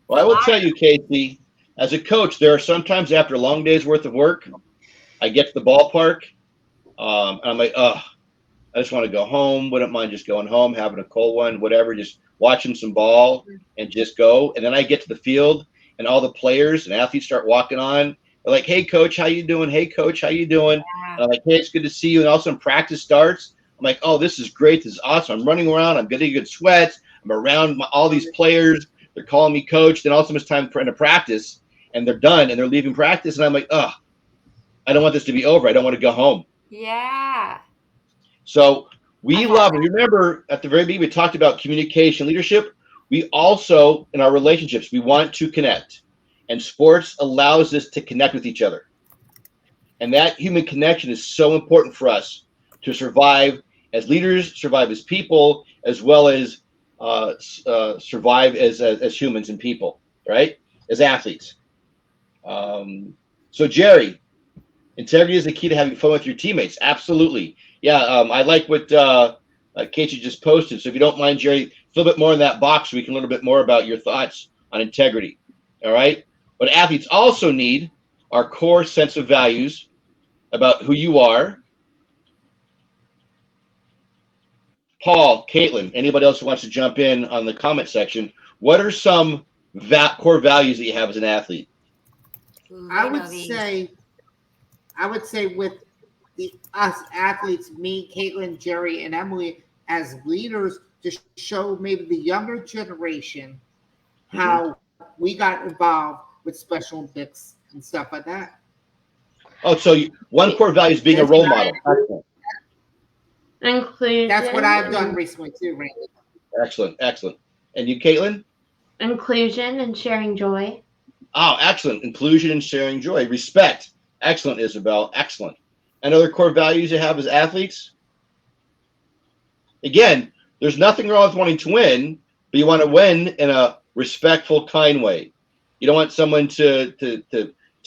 Well, I will tell you, Casey, as a coach, there are sometimes after a long day's worth of work, I get to the ballpark, and I'm like, I just want to go home. Wouldn't mind just going home, having a cold one, whatever, just watching some ball and just go. And then I get to the field and all the players and athletes start walking on. They're like, hey, coach, how you doing? Hey, coach, how you doing? Yeah. And I'm like, hey, it's good to see you. And all of a sudden practice starts. I'm like, oh, this is great. This is awesome. I'm running around. I'm getting good sweats. I'm around all these players. They're calling me coach. Then all of a sudden it's time for into practice and they're done and they're leaving practice. And I'm like, I don't want this to be over. I don't want to go home. Yeah. So we love, and remember at the very beginning, we talked about communication leadership. We also, in our relationships, we want to connect. And sports allows us to connect with each other. And that human connection is so important for us to survive as leaders, survive as people, as well as survive as humans and people, right? As athletes. So Jerry, integrity is the key to having fun with your teammates. Absolutely. Yeah, I like what Casey just posted. So if you don't mind, Jerry, fill a bit more in that box so we can learn a bit more about your thoughts on integrity. All right? What athletes also need are core sense of values about who you are. Paul, Caitlin, anybody else who wants to jump in on the comment section, what are some core values that you have as an athlete? I would say with us athletes, me, Caitlin, Jerry, and Emily, as leaders, to show maybe the younger generation how we got involved with Special Olympics and stuff like that. Oh, so one core value is being a role model. Inclusion. That's what I've done recently too, Randy. Excellent, excellent. And you, Caitlin? Inclusion and sharing joy. Oh, excellent. Inclusion and sharing joy. Respect. Excellent, Isabel. Excellent. And other core values you have as athletes? Again, there's nothing wrong with wanting to win, but you want to win in a respectful, kind way. You don't want someone to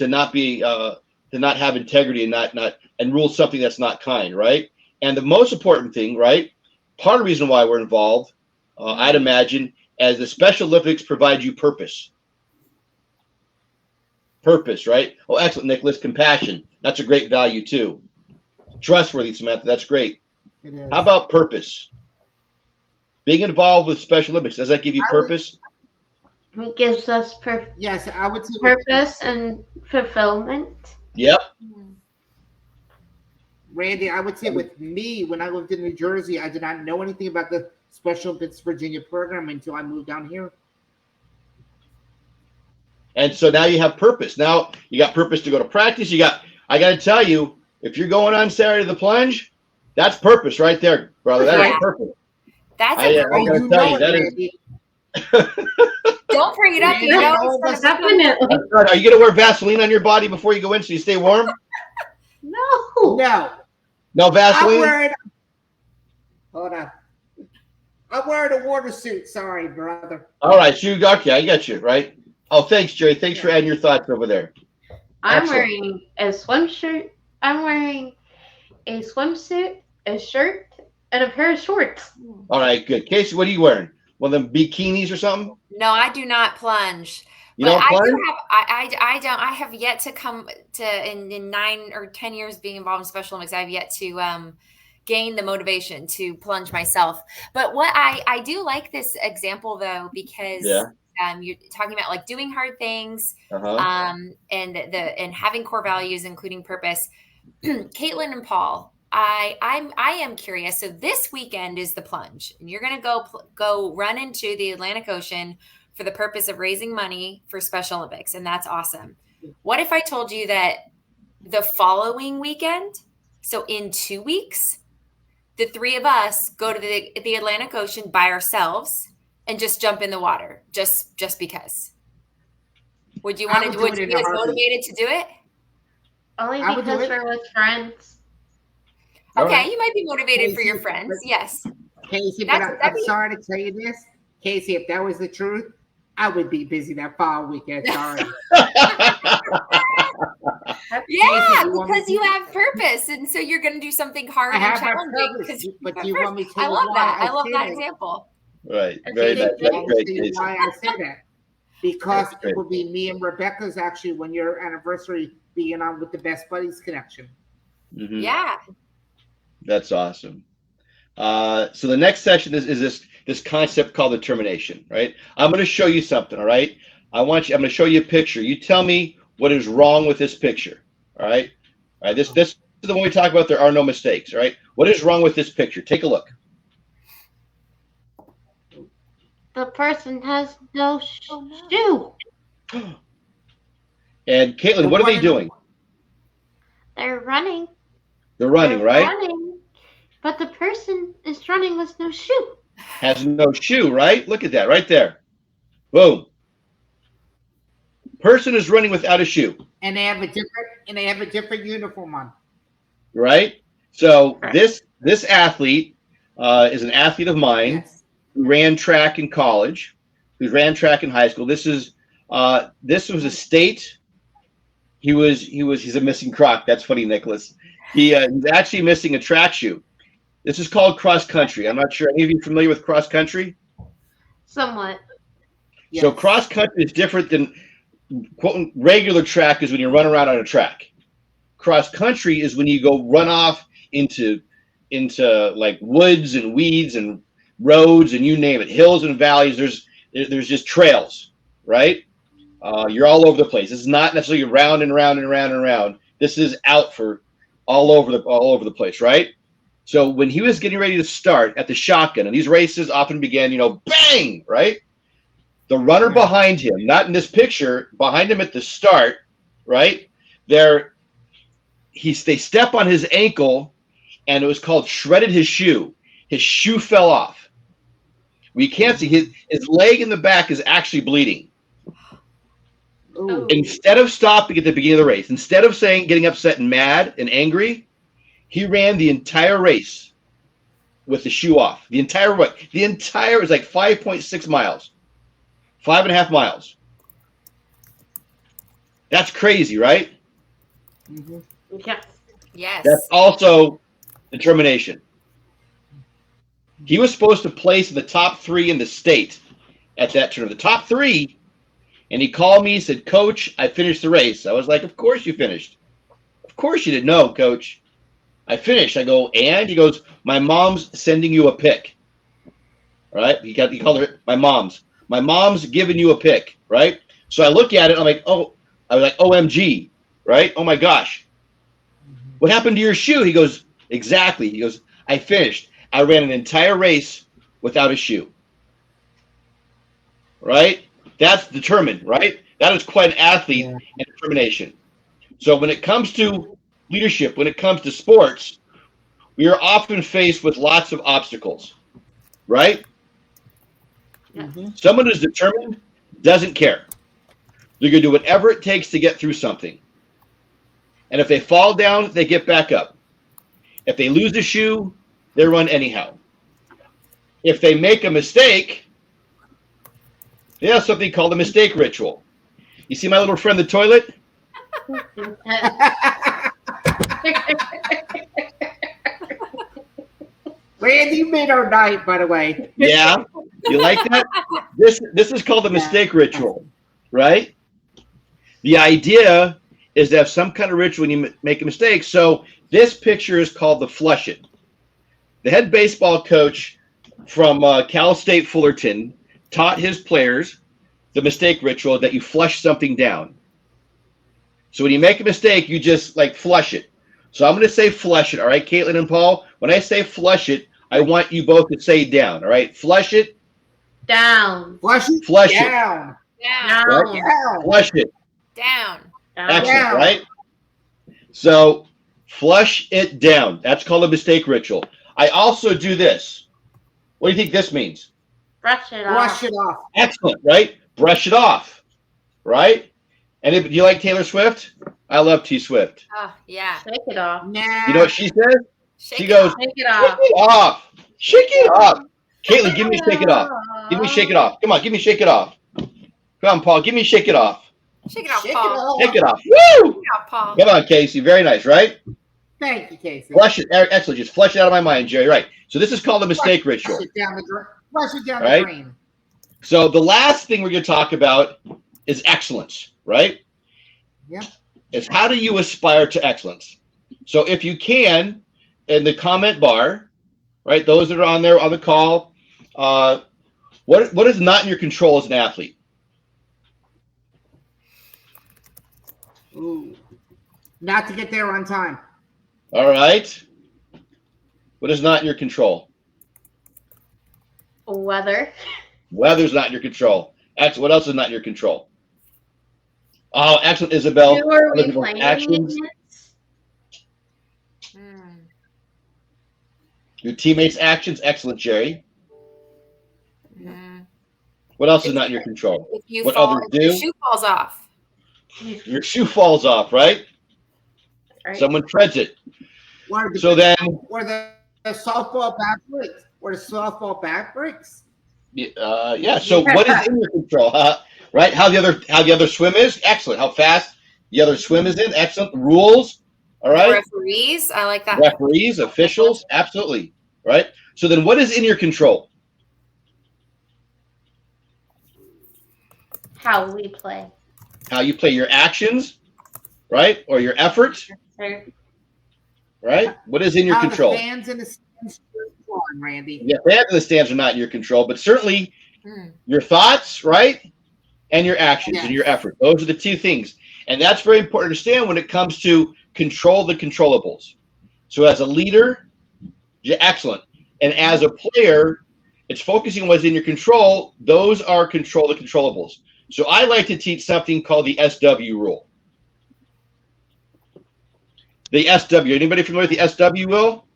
not be to not have integrity and rule something that's not kind, right? And the most important thing, right? Part of the reason why we're involved, I'd imagine, as the Special Olympics provide you purpose. Purpose, right? Oh, excellent, Nicholas. Compassion. That's a great value too. Trustworthy, Samantha. That's great. How about purpose? Being involved with Special Olympics, does that give you purpose? It gives us yes, I would say purpose and fulfillment. Yep. Randy, I would say with me, when I lived in New Jersey, I did not know anything about the Special Olympics Virginia program until I moved down here. And so now you have purpose. Now you got purpose to go to practice. I got to tell you, if you're going on Saturday to the plunge, that's purpose right there, brother. That is purpose. That's I got to tell you, that is. Don't bring it up. You know, Definitely. Are you going to wear Vaseline on your body before you go in so you stay warm? No. No Vaseline? Hold on. I'm wearing a water suit. Sorry, brother. All right. Okay, I got you, right? Oh, thanks, Jerry. Thanks for adding your thoughts over there. I'm Excellent. wearing a swimsuit. I'm wearing a swimsuit, a shirt, and a pair of shorts. All right, good. Casey, what are you wearing? One of them bikinis or something? No, I do not plunge. You don't plunge? I don't. I have yet to come to in 9 or 10 years being involved in Special Olympics. I've yet to gain the motivation to plunge myself. But what I do like this example though, because You're talking about like doing hard things, Uh-huh. and having core values, including purpose. Caitlin and Paul, I am curious. So this weekend is the plunge, and you're going to go run into the Atlantic Ocean for the purpose of raising money for Special Olympics, and that's awesome. What if I told you that the following weekend, so in 2 weeks, the three of us go to the Atlantic Ocean by ourselves and just jump in the water, just because? Would you want to? Would you be as motivated to do it? Only because we're with friends. Okay, you might be motivated for your friends. Yes. Casey, but I'm sorry to tell you this, Casey. If that was the truth, I would be busy that fall weekend. Sorry. Yeah, because you have purpose, and so you're going to do something hard and challenging. But do you want me to? I love that. I love that example. Right. Very nice. That's great. Why I say that? Because it will be me and Rebecca's actually 1 year anniversary being on with the Best Buddies connection. Mm-hmm. Yeah. That's awesome. So the next section is this concept called determination, right? I'm going to show you something, all right? I'm going to show you a picture. You tell me what is wrong with this picture, all right? All right, this is the one we talk about. There are no mistakes, all right? What is wrong with this picture? Take a look. The person has no shoe. And Caitlin, what are they doing? They're running. They're running, right? Running, but the person is running with no shoe. Has no shoe, right? Look at that right there. Boom. Person is running without a shoe. And they have a different uniform on. Right? So this athlete is an athlete of mine. Yes. Who ran track in college, who ran track in high school. This was a state. He's a missing croc. That's funny, Nicholas. He's actually missing a track shoe. This is called cross country. I'm not sure any of you familiar with cross country. Somewhat. Yes. So cross country is different than quote regular track is when you run around on a track. Cross country is when you go run off into like woods and weeds and roads and you name it, hills and valleys. There's just trails, right? You're all over the place. This is not necessarily round and round and round and round. This is out for all over the place, right? So when he was getting ready to start at the shotgun, and these races often began, bang, right? The runner behind him, not in this picture, behind him at the start, right? They step on his ankle, and it was called shredded his shoe. His shoe fell off. We can't see his leg in the back is actually bleeding. Ooh. Instead of stopping at the beginning of the race, instead of getting upset and mad and angry, he ran the entire race with the shoe off. The entire was like 5.6 miles, 5.5 miles. That's crazy, right? Mm-hmm. Yes. Yes. That's also determination. He was supposed to place in the top 3 in the state at that turn. The top 3, and he called me, said, "Coach, I finished the race." I was like, "Of course you finished. Of course you didn't know, Coach. I finished." I go, "And?" He goes, "My mom's sending you a pic." Right? He called her my mom's. My mom's giving you a pic, right? So I look at it, I'm like, OMG, right? Oh my gosh. What happened to your shoe? He goes, "Exactly." He goes, "I finished. I ran an entire race without a shoe." Right? That's determined, right? That is quite an athlete and determination. So when it comes to leadership, when it comes to sports, we are often faced with lots of obstacles, right? Mm-hmm. Someone who's determined doesn't care. They're going to do whatever it takes to get through something. And if they fall down, they get back up. If they lose a shoe, they run anyhow. If they make a mistake, they have something called a mistake ritual. You see my little friend, the toilet? Randy made our night, by the way. Yeah, you like that? This is called the mistake ritual, right? The idea is to have some kind of ritual when you make a mistake. So this picture is called the flush it. The head baseball coach from Cal State Fullerton taught his players the mistake ritual that you flush something down. So when you make a mistake, you just like flush it. So I'm going to say flush it. All right, Caitlin and Paul. When I say flush it, I want you both to say down. All right, flush it. Down. Flush it. Flush it. Down. Down. Right? Down. Flush it. Down. Excellent, Down. right? So flush it down. That's called a mistake ritual. I also do this. What do you think this means? Brush it Brush off. it off. Excellent, right? Brush it off, right? And do you like Taylor Swift? I love T Swift. Oh, yeah. Shake it off. Nah. You know what she says? Shake She it goes, off. Shake it shake off. it off. Shake it off. Caitlin, give me shake it off. Give me shake it off. Come on, give me shake it off. Come on, Paul, give me shake it off. Shake it off, Shake it Paul. off. Shake it off. Woo! Shake it off, Paul. Come on, Casey. Very nice, right? Thank you, Casey. Flush it. Excellent. Just flush it out of my mind, Jerry. Right. So this is called a mistake ritual. Flush it down the drain. Flush it down Right? the drain. So the last thing we're going to talk about is excellence, right? Yep. It's how do you aspire to excellence? So if you can, in the comment bar, right, those that are on there on the call, what is not in your control as an athlete? Ooh. Not to get there on time. All right. What is not in your control? Weather. Weather's not in your control. What else is not in your control? Oh, excellent, Isabel. Who are we Other people's playing actions. against? Hmm. Your teammates' actions. Excellent, Jerry. Hmm. What else is not in your control? If you What fall, others if your do? shoe falls off. Your shoe falls off, right? Right. Someone treads it. Where the, So then, where the softball bat breaks. Where the softball bat breaks. yeah. So what is in your control? Right? How the other swim is? Excellent. How fast the other swim is in? Excellent. Rules. All right. Referees. I like that. Referees, officials. Absolutely. Right. So then, what is in your control? How we play. How you play, your actions, right, or your efforts, Right. right? What is in your How control? the fans in the stands cheer you on, Randy. Yeah, fans in the stands are not in your control, but certainly Hmm. your thoughts, right, and your actions Yes. and your effort. Those are the two things, and that's very important to understand when it comes to control the controllables. So, as a leader, you're excellent, and as a player, it's focusing on what's in your control. Those are control the controllables. So, I like to teach something called the SW rule. The SW. Anybody familiar with the SW rule?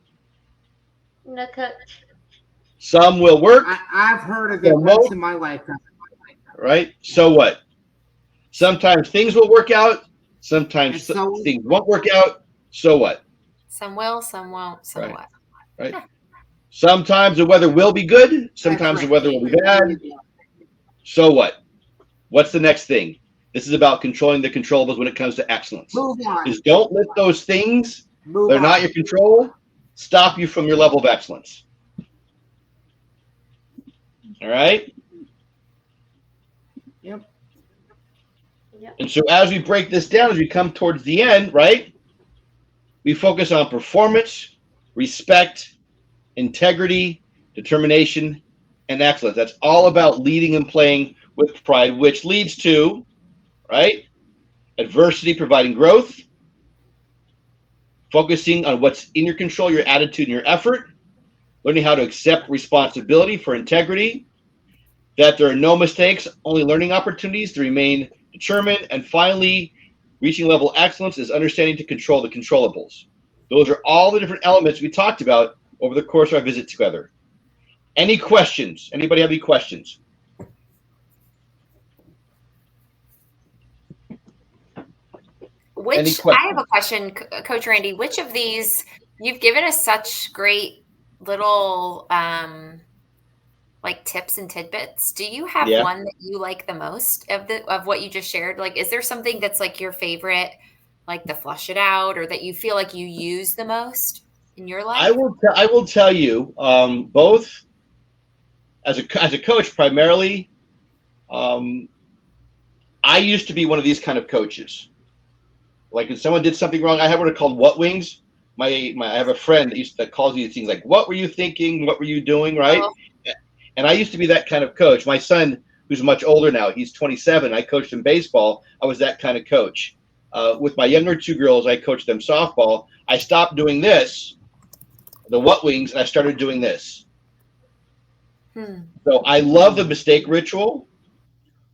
No, coach. Some will work, I've heard of it Yeah, once most- in my lifetime. right? So what? Sometimes things will work out. Sometimes And so- things won't work out. So what? Some will, some won't, some Right. what? Right? Sometimes the weather will be good. Sometimes the weather will be bad. So what? What's the next thing? This is about controlling the controllables when it comes to excellence. Move on. Is don't let those things Move that are on. not your control stop you from your level of excellence. All right? Yep. Yep. And so as we break this down, as we come towards the end, right, we focus on performance, respect, integrity, determination, and excellence. That's all about leading and playing with pride, which leads to, right, adversity providing growth, focusing on what's in your control, your attitude and your effort, learning how to accept responsibility for integrity, that there are no mistakes, only learning opportunities to remain determined, and finally, reaching level of excellence is understanding to control the controllables. Those are all the different elements we talked about over the course of our visit together. Any questions? Anybody have any questions? Any Which questions? I have a question, Coach Randy. Which of these you've given us such great little like tips and tidbits? Do you have Yeah. one that you like the most of what you just shared? Like, is there something that's like your favorite, like the flush it out, or that you feel like you use the most in your life? I will tell you both as a coach primarily. I used to be one of these kind of coaches. Like if someone did something wrong, I have what are called what wings. I have a friend that calls me things like, "What were you thinking? What were you doing?" Right? Oh. And I used to be that kind of coach. My son who's much older now. He's 27. I coached him baseball. I was that kind of coach. With my younger 2 girls, I coached them softball. I stopped doing this, the what wings, and I started doing this. So I love the mistake ritual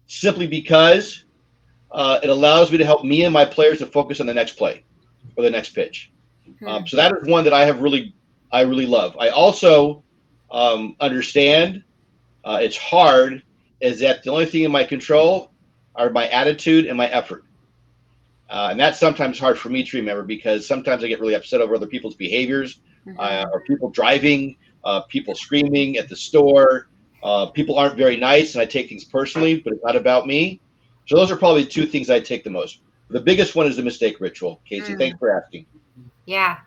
simply because it allows me to help me and my players to focus on the next play or the next pitch. So that is one that I really love. I also understand it's hard, is that the only thing in my control are my attitude and my effort. And that's sometimes hard for me to remember because sometimes I get really upset over other people's behaviors, or people driving, people screaming at the store. People aren't very nice, and I take things personally, but it's not about me. So those are probably 2 things I take the most. The biggest one is the mistake ritual. Casey, thanks for asking. Yeah.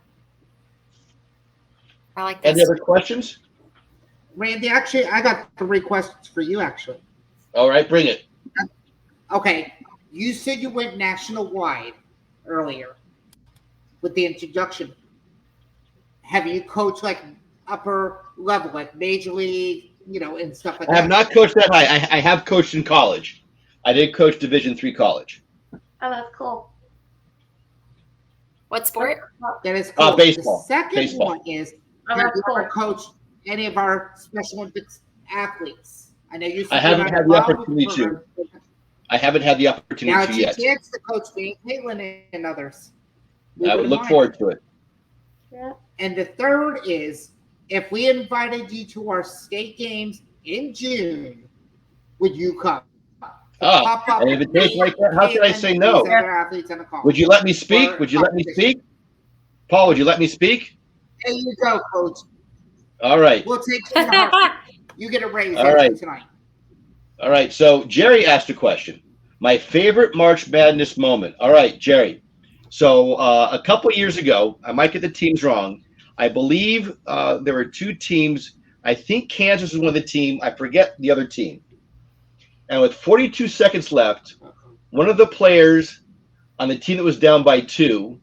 I like this. Any other questions? Randy, actually, I got 3 questions for you, actually. All right, bring it. Okay. You said you went national-wide earlier with the introduction. Have you coached like upper level, like major league, and stuff like that? I have not coached that high. I have coached in college. I did coach Division III college. Oh, that's cool. What sport? That is cool. Baseball. The second Baseball. one is, Oh, have that's you ever cool. coached any of our Special Olympics athletes? I know you said I haven't you're not had the involved with opportunity the to. program. I haven't had the Now opportunity it's to your yet. chance to coach me, Caitlin, and others. I would look forward to it. Yeah. And the third is, if we invited you to our state games in June, would you come? Oh, an invitation like that? How could I say no? Would you let me speak? Would you let me speak? Paul, would you let me speak? There you go, Coach. All right. We'll take you in a heartbeat. You get a raise All right. tonight. All right. So Jerry asked a question. My favorite March Madness moment. All right, Jerry. So a couple years ago, I might get the teams wrong. I believe there were 2 teams. I think Kansas was one of the team. I forget the other team. And with 42 seconds left, one of the players on the team that was down by 2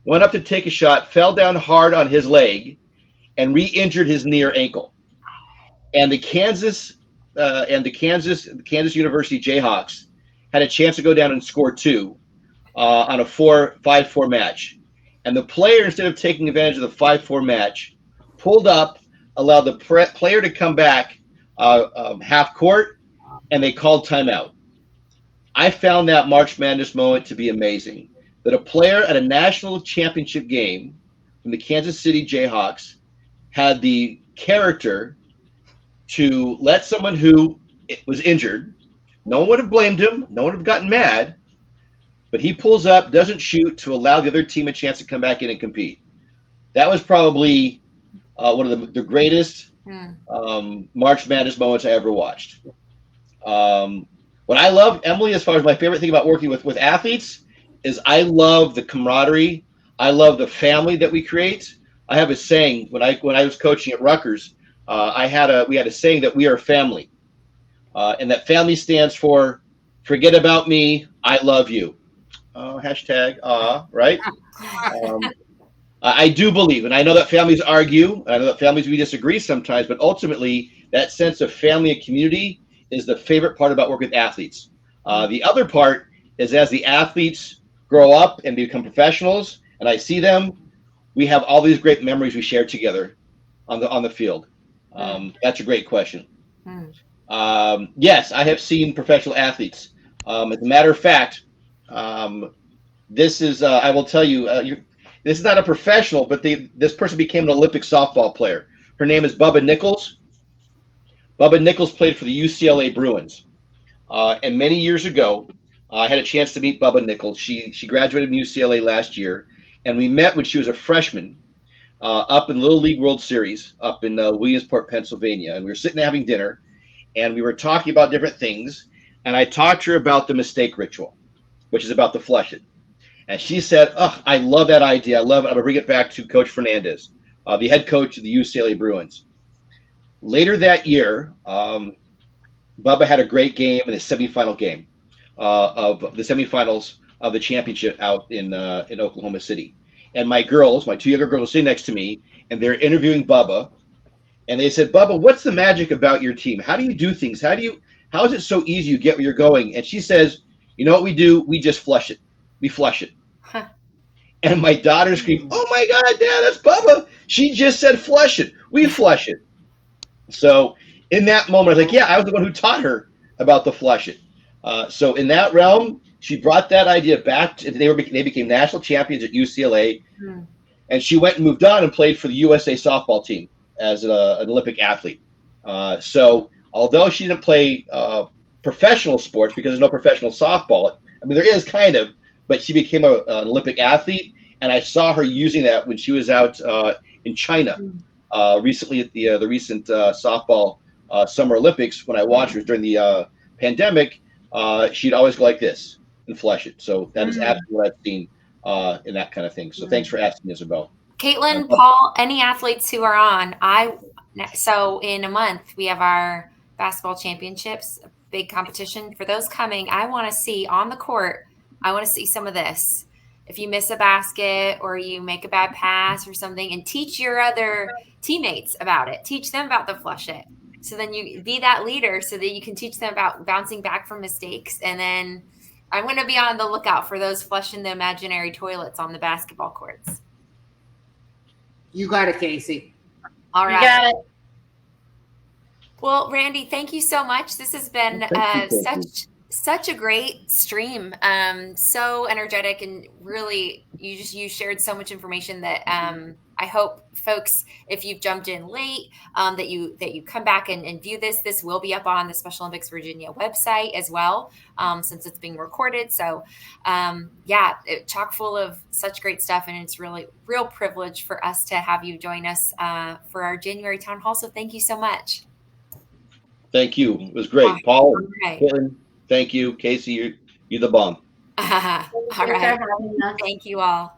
went up to take a shot, fell down hard on his leg, and re-injured his knee or ankle. And the Kansas University Jayhawks had a chance to go down and score 2 on a 5-4 match. And the player, instead of taking advantage of the 5-4 match, pulled up, allowed the player to come back half court, and they called timeout. I found that March Madness moment to be amazing. That a player at a national championship game from the Kansas City Jayhawks had the character to let someone who was injured, no one would have blamed him, no one would have gotten mad, but he pulls up, doesn't shoot to allow the other team a chance to come back in and compete. That was probably one of the greatest March Madness moments I ever watched. What I love, Emily, as far as my favorite thing about working with athletes, is I love the camaraderie. I love the family that we create. I have a saying when I was coaching at Rutgers. We had a saying that we are family, and that family stands for forget about me, I love you. Hashtag right. I do believe, and I know that families argue, and I know that families we disagree sometimes, but ultimately that sense of family and community is the favorite part about working with athletes. The other part is as the athletes grow up and become professionals, and I see them, we have all these great memories we share together on the field. That's a great question. Yes, I have seen professional athletes. As a matter of fact, this is I will tell you, this is not a professional, but this person became an Olympic softball player. Her name is Bubba Nichols. Bubba Nichols played for the UCLA Bruins. And many years ago, I had a chance to meet Bubba Nichols. She graduated from UCLA last year, and we met when she was a freshman up in Little League World Series up in Williamsport, Pennsylvania. And we were sitting there having dinner, and we were talking about different things. And I talked to her about the mistake ritual, which is about the flush it. And she said, "Oh, I love that idea. I love it. I'm going to bring it back to Coach Fernandez, the head coach of the UCLA Bruins." Later that year, Bubba had a great game in the semifinal game of the semifinals of the championship out in Oklahoma City. And my 2 younger girls, were sitting next to me, and they're interviewing Bubba. And they said, "Bubba, what's the magic about your team? How do you do things? How do how is it so easy you get where you're going? And she says, you know what we do? We just flush it. We flush it. Huh. And my daughter screamed, oh my God, Dad, that's Bubba. She just said flush it. We flush it. So in that moment, I was like, yeah, I was the one who taught her about the flush it. So in that realm, she brought that idea back. They became national champions at UCLA. Hmm. And she went and moved on and played for the USA softball team as an Olympic athlete. So although she didn't play professional sports because there's no professional softball, I mean, there is kind of, but she became an Olympic athlete. And I saw her using that when she was out in China recently at the recent softball Summer Olympics. When I watched her during the pandemic, she'd always go like this and flush it. So that is absolutely what I've seen in that kind of thing. So thanks for asking, Isabel. Caitlin, Paul, any athletes who are on, so in a month we have our basketball championships, a big competition. For those coming, I want to see on the court, I want to see some of this. If you miss a basket or you make a bad pass or something, and teach your other teammates about it. Teach them about the flush it. So then you be that leader so that you can teach them about bouncing back from mistakes. And then I'm going to be on the lookout for those flushing the imaginary toilets on the basketball courts. You got it, Casey. All right. You got it. Well, Randy, thank you so much. This has been such a great stream. So energetic, and really you shared so much information that I hope folks, if you've jumped in late, that you come back and view this. This will be up on the Special Olympics Virginia website as well, since it's being recorded. So chock full of such great stuff, and it's really real privilege for us to have you join us for our January town hall. So thank you so much. Thank you. It was great. Paul, right. Caitlin, thank you. Casey, you're the bomb. All right. Thank you all.